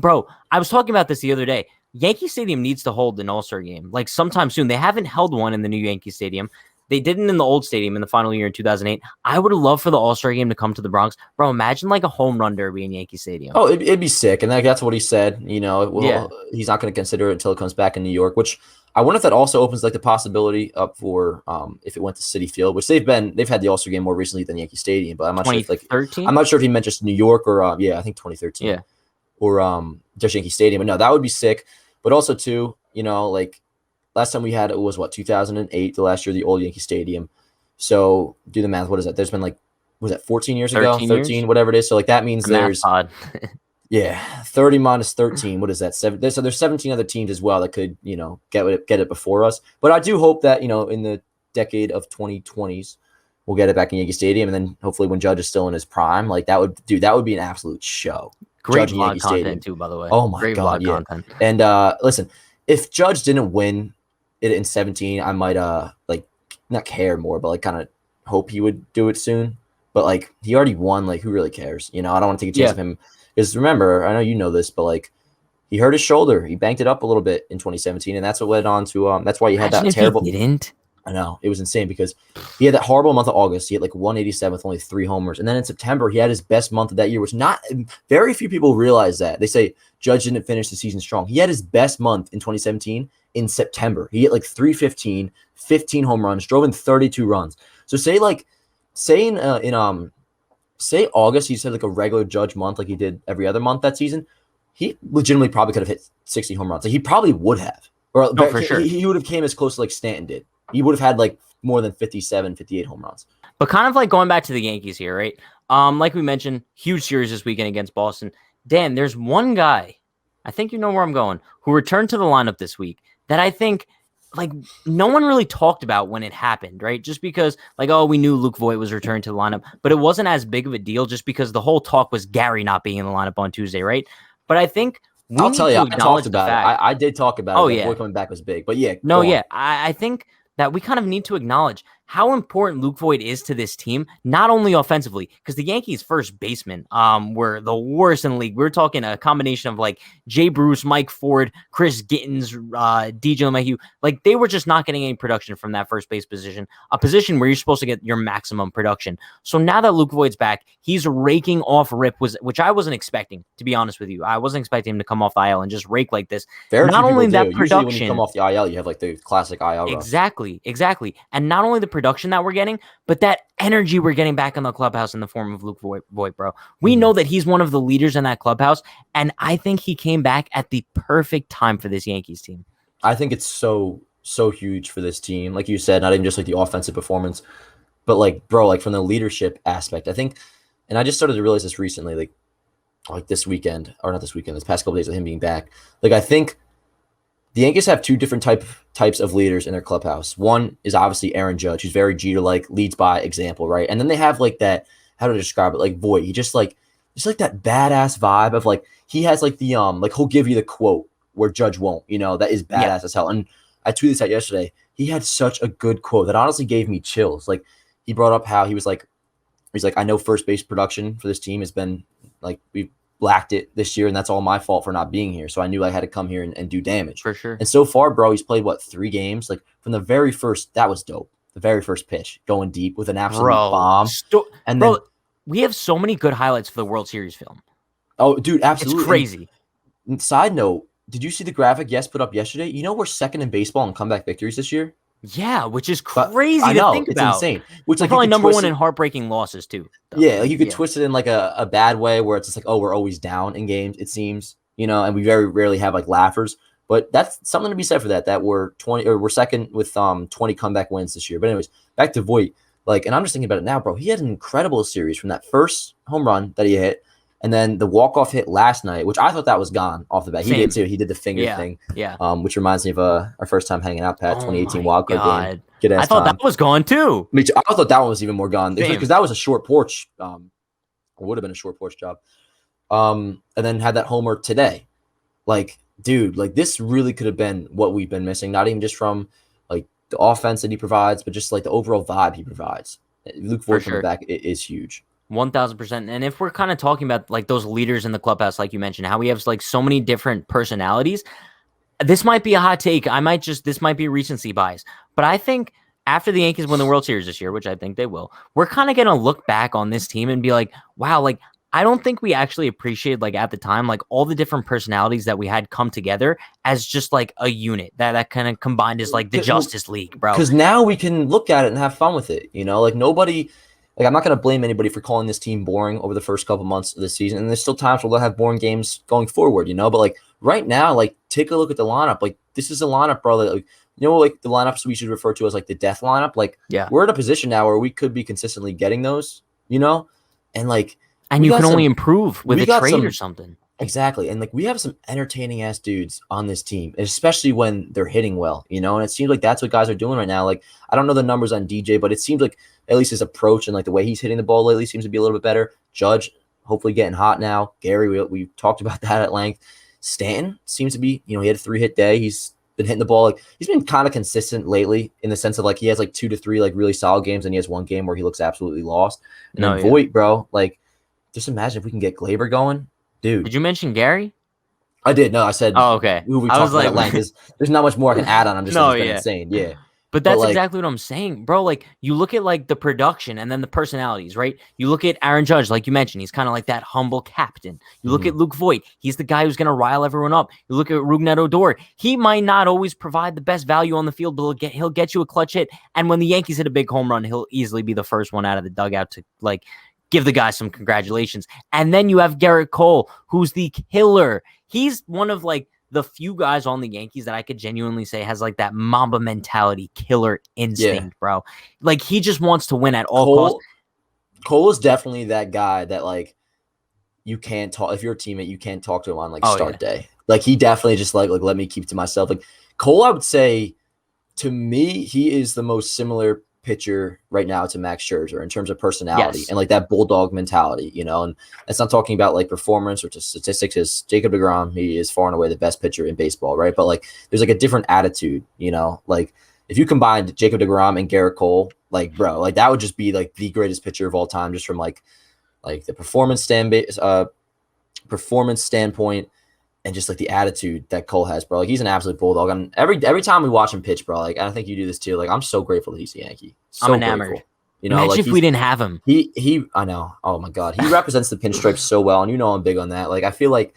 was talking about this the other day. Yankee Stadium needs to hold an All-Star game like sometime soon. They haven't held one in the new Yankee Stadium. They didn't in the old stadium in the final year in 2008. I would love for the All-Star game to come to the Bronx. Bro, imagine like a home run derby in Yankee Stadium. Oh, it'd be sick. And that's what he said. You know, he's not going to consider it until it comes back in New York, which I wonder if that also opens like the possibility up for if it went to Citi Field, which they've had the All-Star game more recently than Yankee Stadium, but I'm not sure if I'm not sure if he meant just New York or I think 2013. Yeah. Or just Yankee Stadium. But no, that would be sick. But also too, you know, like last time we had it was 2008, the last year the old Yankee Stadium. So do the math. What is that? There's been like, was that 14 years ago? 13, whatever it is. So like that means there's 30 minus 13. What is that? So there's 17 other teams as well that could, you know, get it before us. But I do hope that, you know, in the decade of 2020s, we'll get it back in Yankee Stadium. And then hopefully when Judge is still in his prime, like that would be an absolute show. Great vlog content too, by the way. Oh my God, yeah. Content. And listen, if Judge didn't win it in 17, I might like not care more, but like kind of hope he would do it soon. But like he already won, like who really cares? You know, I don't want to take a chance of him because remember, I know you know this, but like he hurt his shoulder, he banked it up a little bit in 2017, and that's what led on to that's why he had that terrible. He didn't. I know it was insane because he had that horrible month of August. He had like 187 with only 3 homers, and then in September he had his best month of that year, which not very few people realize that. They say Judge didn't finish the season strong. He had his best month in 2017 in September. He hit like 315, 15 home runs, drove in 32 runs. So say August he said like a regular Judge month like he did every other month that season. He legitimately probably could have hit 60 home runs. Like he probably would have, or for sure he would have came as close to like Stanton did. He would have had like more than 57, 58 home runs. But kind of like going back to the Yankees here, right? Like we mentioned, huge series this weekend against Boston. Dan, there's one guy, I think you know where I'm going, who returned to the lineup this week that I think like no one really talked about when it happened, right? Just because like, oh, we knew Luke Voit was returning to the lineup, but it wasn't as big of a deal just because the whole talk was Gary not being in the lineup on Tuesday, right? But I think I'll tell you, I talked about it. I did talk about it. Oh, yeah. Voit coming back was big, but yeah. No, yeah. I think that we kind of need to acknowledge how important Luke Voit is to this team, not only offensively, because the Yankees' first basemen were the worst in the league. We're talking a combination of like Jay Bruce, Mike Ford, Chris Gittens, DJ LeMahieu. Like they were just not getting any production from that first base position, a position where you're supposed to get your maximum production. So now that Luke Voit's back, he's raking off rip, which I wasn't expecting, to be honest with you. I wasn't expecting him to come off the IL and just rake like this. Not only that production. Usually when you come off the IL, you have like the classic IL run. Exactly. And not only the production that we're getting, but that energy we're getting back in the clubhouse in the form of Luke Voit, bro. We know that he's one of the leaders in that clubhouse, and I think he came back at the perfect time for this Yankees team. I think it's so huge for this team. Like you said, not even just like the offensive performance, but like, bro, like from the leadership aspect. I think, and I just started to realize this recently, like this weekend, or not this weekend, this past couple days of him being back. Like I think the Yankees have 2 different types of leaders in their clubhouse. One is obviously Aaron Judge, who's very Jeter-like, leads by example, right? And then they have like that, how to describe it, like Voit. He just like that badass vibe of like, he has like the, like he'll give you the quote where Judge won't, you know, that is badass as hell. And I tweeted this out yesterday. He had such a good quote that honestly gave me chills. Like he brought up how he's like, I know first base production for this team has been like, we've lacked it this year, and that's all my fault for not being here. So I knew I had to come here and do damage. For sure. And so far, bro, he's played, 3 games? Like, from the very first, that was dope. The very first pitch, going deep with an absolute bomb. And then we have so many good highlights for the World Series film. Oh, dude, absolutely. It's crazy. And side note, did you see the graphic put up yesterday? You know we're second in baseball in comeback victories this year? Yeah, which is But crazy I to know think it's about. insane. Which We're like you probably could number twist one in it. heartbreaking losses too, though. Yeah, like Like, you could yeah, twist it in like a bad way where it's just like, oh, we're always down in games, it seems, and we very rarely have like laughers. But that's something to be said for that. That we're 20 or we're second with 20 comeback wins this year. But anyways, back to Voit. Like, and I'm just thinking about it now, bro. He had an incredible series from that first home run that he hit, and then the walk-off hit last night, which I thought that was gone off the bat. He did same. too. He did the finger Yeah, thing, yeah. which reminds me of our first time hanging out, Pat, Oh 2018 my wildcard game. god, Good I ass thought that time. was gone too. Me too. I thought that one was even more gone, especially Same. because that was a short porch. Or would have been a short porch job. And then had that homer today. Like, dude, like this really could have been what we've been missing. Not even just from like the offense that he provides, but just like the overall vibe he provides. Luke For Voigt coming sure. back is huge. 1000%. And if we're kind of talking about like those leaders in the clubhouse, like you mentioned, how we have like so many different personalities, this might be a hot take. This might be recency bias, but I think after the Yankees win the World Series this year, which I think they will, we're kind of going to look back on this team and be like, wow, like, I don't think we actually appreciated like at the time, like all the different personalities that we had come together as just like a unit that kind of combined as like the Justice League, bro. Because now we can look at it and have fun with it. Like nobody, like I'm not going to blame anybody for calling this team boring over the first couple months of the season. And there's still times where they'll have boring games going forward, but like right now, like take a look at the lineup. Like this is a lineup, bro, that like, like the lineups we should refer to as like the death lineup. Like Yeah. we're in a position now where we could be consistently getting those, and like, and you can only improve with a trade or something. Exactly. And like we have some entertaining ass dudes on this team, especially when they're hitting well, and it seems like that's what guys are doing right now. Like I don't know the numbers on DJ, but it seems like at least his approach and like the way he's hitting the ball lately seems to be a little bit better. Judge hopefully getting hot now. Gary, we talked about that at length. Stanton seems to be, he had a 3-hit day. He's been hitting the ball. Like he's been kind of consistent lately in the sense of like he has like 2 to 3 like really solid games, and he has one game where he looks absolutely lost. And then Voit, bro, like just imagine if we can get Gleyber going. Dude. Did you mention Gary? I did. No, I said. Oh, okay. Who we talked about at length. There's not much more I can add on. I'm just saying it's been insane. Yeah. But that's exactly what I'm saying, bro. Like you look at like the production and then the personalities, right? You look at Aaron Judge, like you mentioned, he's kind of like that humble captain. You look at Luke Voit, he's the guy who's going to rile everyone up. You look at Rougned Odor, he might not always provide the best value on the field, but he'll get you a clutch hit. And when the Yankees hit a big home run, he'll easily be the first one out of the dugout to like give the guy some congratulations. And then you have Garrett Cole, who's the killer. He's one of like the few guys on the Yankees that I could genuinely say has like that Mamba mentality, killer instinct, bro. Like he just wants to win at all costs. Cole is definitely that guy that like you can't talk. If you're a teammate, you can't talk to him on like start day. Like he definitely just like let me keep to myself. Like Cole, I would say to me, he is the most similar pitcher right now to Max Scherzer in terms of personality and like that bulldog mentality, and it's not talking about like performance or just statistics. As Jacob deGrom, he is far and away the best pitcher in baseball, right? But like there's like a different attitude, like if you combined Jacob deGrom and Garrett Cole, like bro, like that would just be like the greatest pitcher of all time, just from like the performance standpoint. And just like the attitude that Cole has, bro. Like he's an absolute bulldog. And every time we watch him pitch, bro, like I think you do this too. Like I'm so grateful that he's a Yankee. So I'm enamored. Grateful. Imagine like if we didn't have him. I know. Oh my God. He represents the pinstripes so well. And I'm big on that. Like I feel like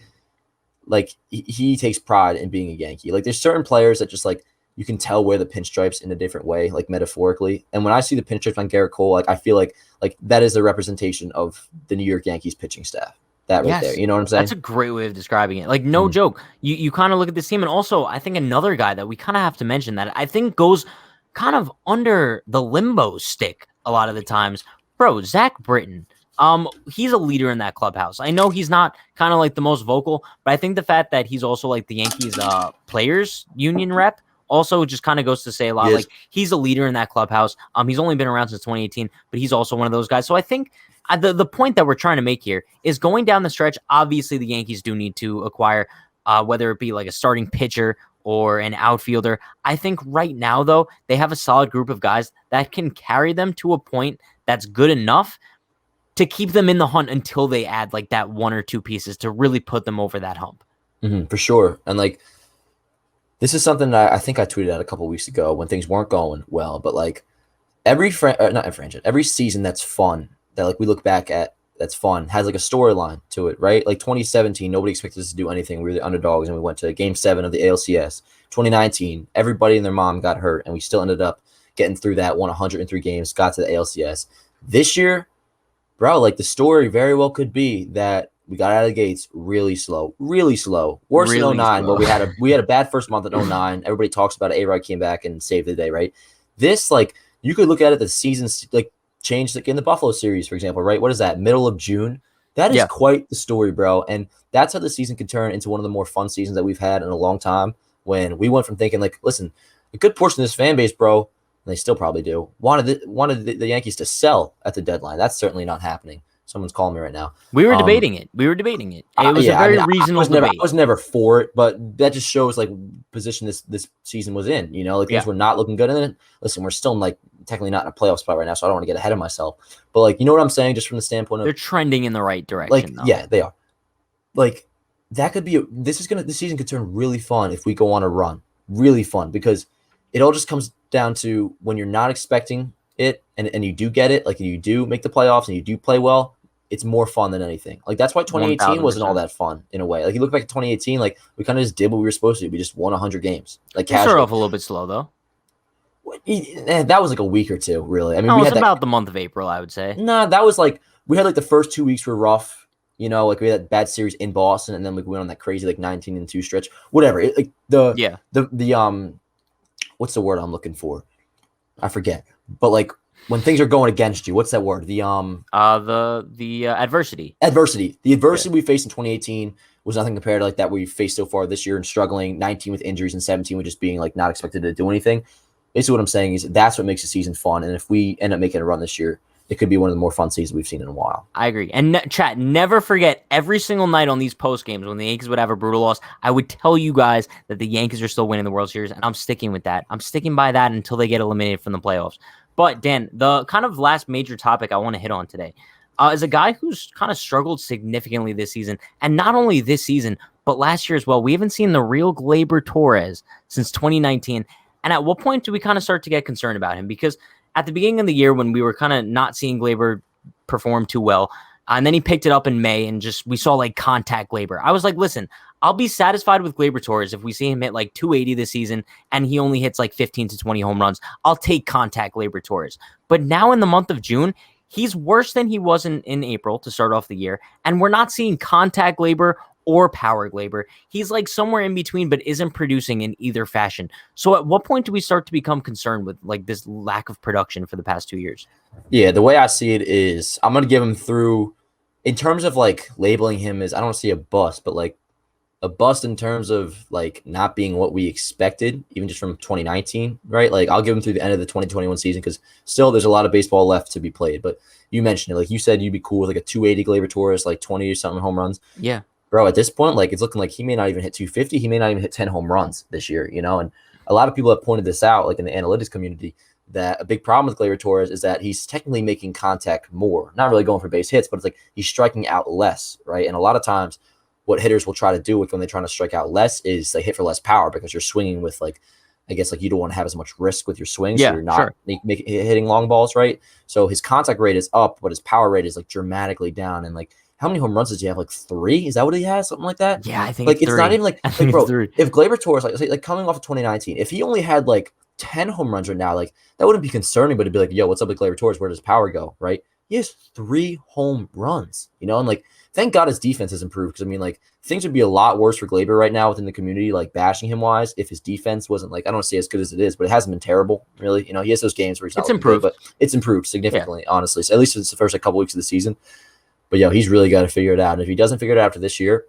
he takes pride in being a Yankee. Like there's certain players that just like you can tell wear the pinstripes in a different way, like metaphorically. And when I see the pinstripes on Garrett Cole, like I feel like that is the representation of the New York Yankees pitching staff. That right there. You know what I'm saying? That's a great way of describing it. Like, no joke. You kind of look at this team, and also I think another guy that we kind of have to mention that I think goes kind of under the limbo stick a lot of the times. Bro, Zach Britton. He's a leader in that clubhouse. I know he's not kind of like the most vocal, but I think the fact that he's also like the Yankees players union rep also just kind of goes to say a lot. Yes. Like he's a leader in that clubhouse. He's only been around since 2018, but he's also one of those guys. So I think the point that we're trying to make here is going down the stretch. Obviously, the Yankees do need to acquire whether it be like a starting pitcher or an outfielder. I think right now, though, they have a solid group of guys that can carry them to a point that's good enough to keep them in the hunt until they add like that 1 or 2 pieces to really put them over that hump. For sure. And like, this is something that I think I tweeted out a couple weeks ago when things weren't going well, but like every season that's fun, that like we look back at that's fun, has like a storyline to it, right? Like 2017, nobody expected us to do anything. We were the underdogs and we went to Game 7 of the ALCS. 2019, everybody and their mom got hurt, and we still ended up getting through that, won 103 games, got to the ALCS. This year, bro, like the story very well could be that we got out of the gates really slow. Worse Really than 09, slow. where we had a bad first month in 09. Everybody talks about it. A-Rod came back and saved the day, right? This, like, you could look at it, the season's like changed, like in the Buffalo series, for example, right? What is that? Middle of June. That is quite the story, bro. And that's how the season could turn into one of the more fun seasons that we've had in a long time. When we went from thinking, like, listen, a good portion of this fan base, bro, and they still probably do, wanted the Yankees to sell at the deadline. That's certainly not happening. Someone's calling me right now. We were debating it. It was a very reasonable debate. I was never for it, but that just shows like position this season was in. You know, like things were not looking good. And then listen, we're still like technically not in a playoff spot right now, so I don't want to get ahead of myself. But like, you know what I'm saying? Just from the standpoint of they're trending in the right direction. Like, though. Yeah, they are. Like that could be this season could turn really fun if we go on a run. Really fun, because it all just comes down to when you're not expecting it and you do get it, like you do make the playoffs and you do play well, it's more fun than anything. Like that's why 2018 1000%. wasn't all that fun in a way. Like you look back at 2018, like we kind of just did what we were supposed to do. We just won 100 games. Like we started off a little bit slow though. That was like a week or two, really. I mean, we had about the month of April, I would say. No, that was like we had like the first 2 weeks were rough. You know, like we had that bad series in Boston, and then we went on that crazy like 19-2 stretch. Whatever. The what's the word I'm looking for? I forget. But like when things are going against you, what's that word? The adversity. Adversity. The adversity we faced in 2018 was nothing compared to like that we faced so far this year and struggling. 19 with injuries and 17 with just being like not expected to do anything. Basically, what I'm saying is that's what makes the season fun. And if we end up making a run this year, it could be one of the more fun seasons we've seen in a while. I agree. And chat, never forget every single night on these post games when the Yankees would have a brutal loss, I would tell you guys that the Yankees are still winning the World Series, and I'm sticking with that. I'm sticking by that until they get eliminated from the playoffs. But Dan, the kind of last major topic I want to hit on today is a guy who's kind of struggled significantly this season, and not only this season, but last year as well. We haven't seen the real Gleyber Torres since 2019. And at what point do we kind of start to get concerned about him? Because at the beginning of the year, when we were kind of not seeing Gleyber perform too well, and then he picked it up in May, and just we saw like contact Gleyber. I was like, listen, I'll be satisfied with Gleyber Torres if we see him hit like 280 this season and he only hits like 15 to 20 home runs. I'll take contact Gleyber Torres. But now in the month of June, he's worse than he was in April to start off the year, and we're not seeing contact Gleyber or power Gleyber. He's like somewhere in between, but isn't producing in either fashion. So at what point do we start to become concerned with like this lack of production for the past 2 years? Yeah, the way I see it is I'm going to give him through in terms of like labeling him as, I don't see a bust, but like a bust in terms of like not being what we expected, even just from 2019, right? Like I'll give him through the end of the 2021 season because still there's a lot of baseball left to be played. But you mentioned it, like you said, you'd be cool with like a 280 Gleyber Torres, like 20 or something home runs. Yeah. Bro, at this point, like it's looking like he may not even hit 250. He may not even hit 10 home runs this year, you know? And a lot of people have pointed this out, like in the analytics community, that a big problem with Gleyber Torres is that he's technically making contact more, not really going for base hits, but it's like he's striking out less, right? And a lot of times what hitters will try to do when they're trying to strike out less is they hit for less power because you're swinging with like, I guess like you don't want to have as much risk with your swing, so you're not hitting long balls, right? So his contact rate is up, but his power rate is like dramatically down. And like, how many home runs does he have? Like 3? Is that what he has? Something like that? Yeah, I think like it's not even like bro, 3. If Gleyber Torres like coming off of 2019, if he only had like 10 home runs right now, like that wouldn't be concerning, but it'd be like, yo, what's up with Gleyber Torres? Where does power go? Right? He has 3 home runs, you know, and like thank God his defense has improved because I mean like things would be a lot worse for Gleyber right now within the community, like bashing him wise, if his defense wasn't like I don't say as good as it is, but it hasn't been terrible, really. You know, he has those games where he's not improved, good, but it's improved significantly, honestly. So at least it's the first like couple weeks of the season. But yo, he's really got to figure it out. And if he doesn't figure it out after this year,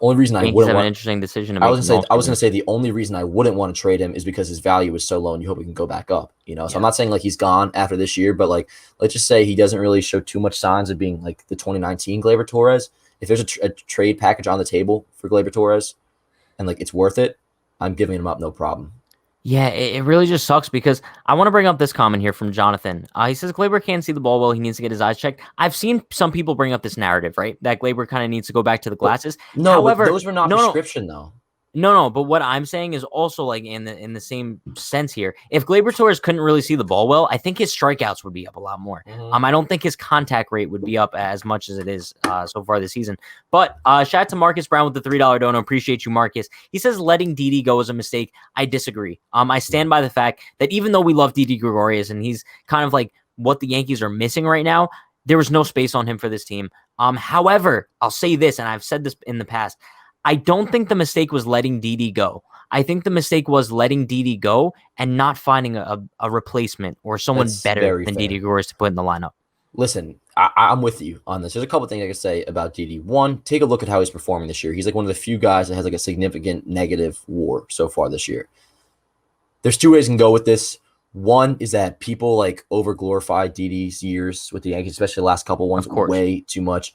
only reason I wouldn't want an interesting decision to make. I was gonna say the only reason I wouldn't want to trade him is because his value is so low, and you hope he can go back up. You know, so I'm not saying like he's gone after this year, but like let's just say he doesn't really show too much signs of being like the 2019 Gleyber Torres. If there's a trade package on the table for Gleyber Torres, and like it's worth it, I'm giving him up, no problem. Yeah, it really just sucks because I want to bring up this comment here from Jonathan. He says Gleyber can't see the ball well. He needs to get his eyes checked. I've seen some people bring up this narrative, right? That Gleyber kind of needs to go back to the glasses. No, however, those were not prescription though. No, but what I'm saying is also like in the same sense here. If Gleyber Torres couldn't really see the ball well, I think his strikeouts would be up a lot more. I don't think his contact rate would be up as much as it is so far this season. But shout out to Marcus Brown with the $3 dono. Appreciate you, Marcus. He says letting Didi go is a mistake. I disagree. I stand by the fact that even though we love Didi Gregorius and he's kind of like what the Yankees are missing right now, there was no space on him for this team. However, I'll say this, and I've said this in the past. I don't think the mistake was letting Didi go. I think the mistake was letting Didi go and not finding a replacement or someone better than Didi Gregorius to put in the lineup. Listen, I'm with you on this. There's a couple things I can say about Didi. One, take a look at how he's performing this year. He's like one of the few guys that has like a significant negative WAR so far this year. There's two ways you can go with this. One is that people like over glorify Didi's years with the Yankees, especially the last couple ones, way too much.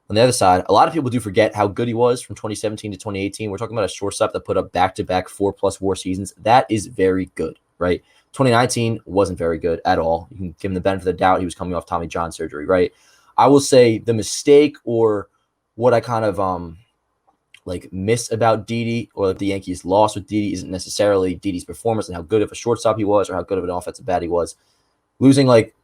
On the other side, a lot of people do forget how good he was from 2017 to 2018. We're talking about a shortstop that put up back-to-back 4+ WAR seasons. That is very good, right? 2019 wasn't very good at all. You can give him the benefit of the doubt. He was coming off Tommy John surgery, right? I will say the mistake or what I kind of like miss about Didi, or that the Yankees lost with Didi, isn't necessarily Didi's performance and how good of a shortstop he was or how good of an offensive bat he was. Losing like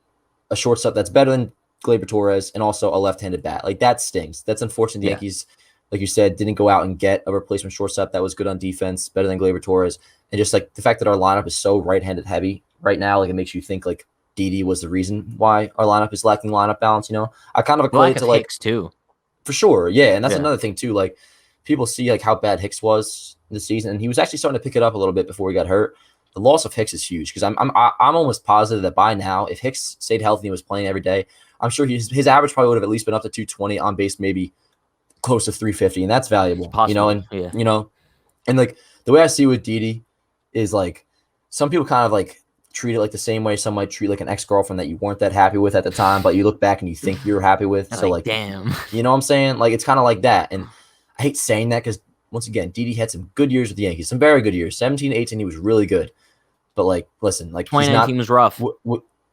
a shortstop that's better than Gleyber Torres and also a left-handed bat, like that stings. That's unfortunate. The Yankees, like you said, didn't go out and get a replacement shortstop that was good on defense, better than Gleyber Torres. And just like the fact that our lineup is so right-handed heavy right now, like it makes you think like Didi was the reason why our lineup is lacking lineup balance. You know, I kind of equate it to like Hicks too, for sure. Yeah, and that's another thing too. Like people see like how bad Hicks was this season, and he was actually starting to pick it up a little bit before he got hurt. The loss of Hicks is huge because I'm almost positive that by now, if Hicks stayed healthy and he was playing every day, I'm sure his average probably would have at least been up to 220 on base, maybe close to 350, and that's valuable. You know, and you know, and like the way I see with Didi is like some people kind of like treat it like the same way some might treat like an ex-girlfriend that you weren't that happy with at the time, but you look back and you think you were happy with. So like, damn, you know what I'm saying? Like it's kind of like that, and I hate saying that because once again, Didi had some good years with the Yankees, some very good years. 17, 18, he was really good. But like, listen, like 2019 was rough.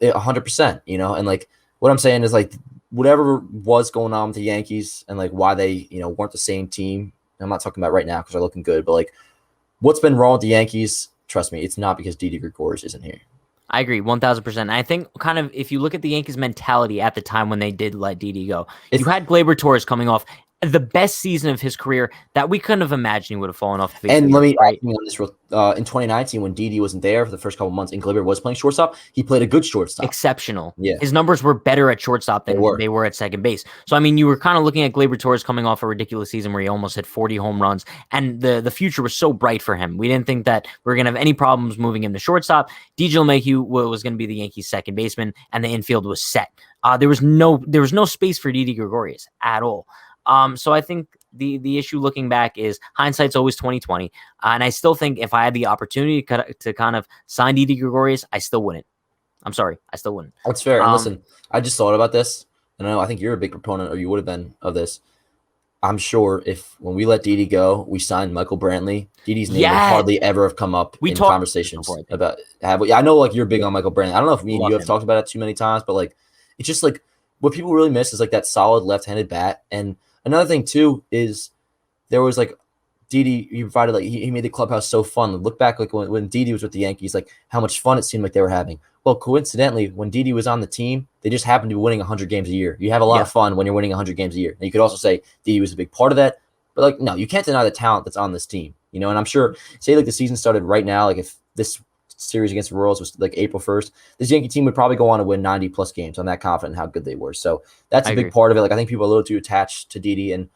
100%, you know, and like what I'm saying is like whatever was going on with the Yankees and like why they, you know, weren't the same team. I'm not talking about right now because they're looking good, but like what's been wrong with the Yankees? Trust me, it's not because Didi Gregorius isn't here. I agree 1,000%. I think kind of if you look at the Yankees mentality at the time when they did let Didi go, you had Gleyber Torres coming off the best season of his career that we couldn't have imagined he would have fallen off. And let me ask you on this real, in 2019 when Didi wasn't there for the first couple months and Gleyber was playing shortstop, he played a good shortstop. Exceptional. Yeah. His numbers were better at shortstop than they were at second base. So, I mean, you were kind of looking at Gleyber Torres coming off a ridiculous season where he almost hit 40 home runs, and the future was so bright for him. We didn't think that we were going to have any problems moving him to shortstop. DJ LeMahieu was going to be the Yankees' second baseman, and the infield was set. There was no space for Didi Gregorius at all. So I think the issue looking back is hindsight's always 20/20. And I still think if I had the opportunity to kind of sign Didi Gregorius, I still wouldn't. I'm sorry, I still wouldn't. That's fair. And listen, I just thought about this, and I think you're a big proponent, or you would have been, of this. I'm sure if when we let Didi go, we signed Michael Brantley, Didi's name would hardly ever have come up in conversations about. I know like you're big on Michael Brantley. I don't know if me and you have talked about it too many times, but like it's just like what people really miss is like that solid left-handed bat. And another thing too is there was like Didi, he provided like he made the clubhouse so fun. Look back like when Didi was with the Yankees, like how much fun it seemed like they were having. Well, coincidentally, when Didi was on the team, they just happened to be winning 100 games a year. You have a lot of fun when you're winning 100 games a year. And you could also say Didi was a big part of that. But like, no, you can't deny the talent that's on this team. You know, and I'm sure, say like the season started right now, like if this series against the Royals was like April 1st, this Yankee team would probably go on to win 90 plus games. I'm that confident in how good they were. So that's a big part of it. Like I think people are a little too attached to Didi, and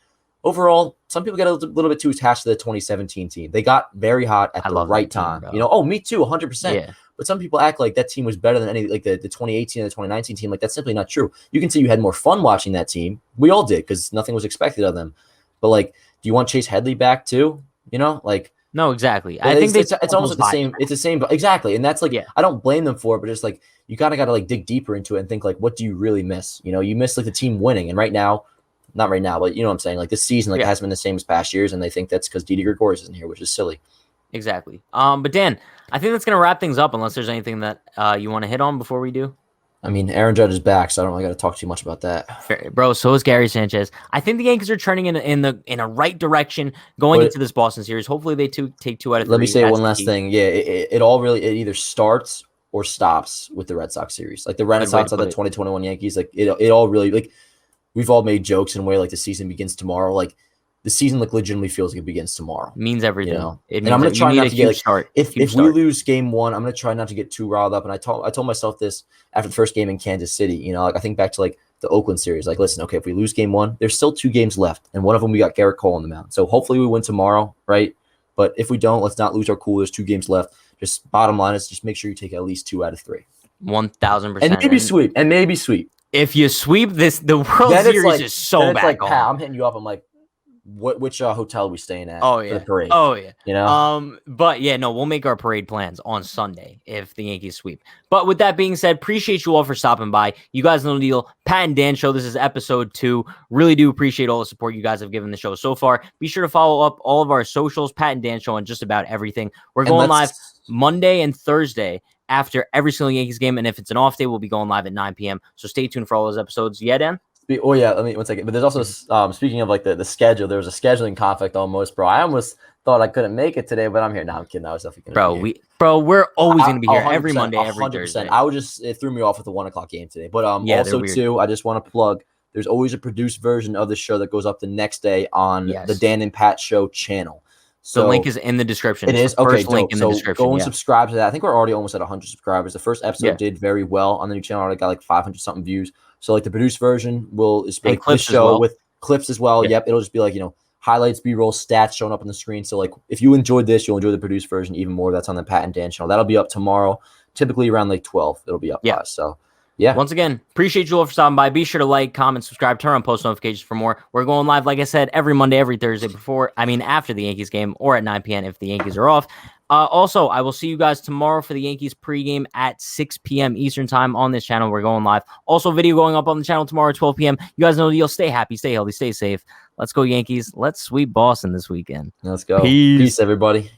overall, some people get a little bit too attached to the 2017 team. They got very hot at the right time. You know, me too, 100%. Yeah. But some people act like that team was better than any, like the 2018 and the 2019 team. Like that's simply not true. You can say you had more fun watching that team. We all did because nothing was expected of them. But like, do you want Chase Headley back too? You know, like. No, exactly. I think it's almost the same. It's the same, but exactly. And that's like, I don't blame them for it, but just like, you gotta like dig deeper into it and think like, what do you really miss? You know, you miss like the team winning. And right now, not right now, but you know what I'm saying? Like this season, like it hasn't been the same as past years. And they think that's because Didi Gregorius isn't here, which is silly. Exactly. But Dan, I think that's going to wrap things up unless there's anything that you want to hit on before we do. I mean, Aaron Judge is back, so I don't really got to talk too much about that. Fair, bro. So is Gary Sanchez. I think the Yankees are turning in a right direction going into this Boston series. Hopefully, they take 2 out of 3. Let me say one last thing. Yeah, it all really it either starts or stops with the Red Sox series. Like the Renaissance of the 2021 Yankees. Like it all really like we've all made jokes in a way like the season begins tomorrow. Like the season like legitimately feels like it begins tomorrow. Means everything. You know? It and I'm gonna try not to get like start. If we lose game 1, I'm gonna try not to get too riled up. And I told myself this after the first game in Kansas City. You know, like I think back to like the Oakland series. Like, listen, okay, if we lose game 1, there's still 2 games left, and one of them we got Garrett Cole on the mound. So hopefully we win tomorrow, right? But if we don't, let's not lose our cool. There's 2 games left. Just bottom line is just make sure you take at least 2 out of 3. 1,000%. And maybe sweep. If you sweep this, the World Series is so bad. Like, Pat, I'm hitting you up. I'm like, which hotel are we staying at? Oh yeah, for the parade? Oh yeah, you know. But yeah, no, we'll make our parade plans on Sunday if the Yankees sweep. But with that being said, appreciate you all for stopping by. You guys know the deal. Pat and Dan Show. This is episode 2. Really do appreciate all the support you guys have given the show so far. Be sure to follow up all of our socials, Pat and Dan Show, on just about everything. We're going live Monday and Thursday after every single Yankees game, and if it's an off day, we'll be going live at 9 p.m. So stay tuned for all those episodes. Yeah, Dan? Oh yeah, let me 1 second. But there's also speaking of like the schedule, there was a scheduling conflict almost, bro. I almost thought I couldn't make it today, but I'm here now. I'm kidding. I was definitely gonna be here. We're always gonna be here every Monday, every Thursday. It threw me off with the 1 o'clock game today. But also too, I just want to plug. There's always a produced version of the show that goes up the next day on the Dan and Pat Show channel. So the link is in the description. It is okay. First link in the description. Go and subscribe to that. I think we're already almost at 100 subscribers. The first episode did very well on the new channel. Already got like 500 something views. So like the produced version is like this show with clips as well. Yep, it'll just be like highlights, B-roll, stats showing up on the screen. So like if you enjoyed this, you'll enjoy the produced version even more. That's on the Pat and Dan channel. That'll be up tomorrow. Typically around like 12. It'll be up. So yeah. Once again, appreciate you all for stopping by. Be sure to like, comment, subscribe, turn on post notifications for more. We're going live, like I said, every Monday, every Thursday after the Yankees game or at 9 p.m. if the Yankees are off. Also, I will see you guys tomorrow for the Yankees pregame at 6 p.m. Eastern time on this channel. We're going live. Also, video going up on the channel tomorrow at 12 p.m. You guys know the deal. Stay happy, stay healthy, stay safe. Let's go Yankees. Let's sweep Boston this weekend. Let's go. Peace everybody.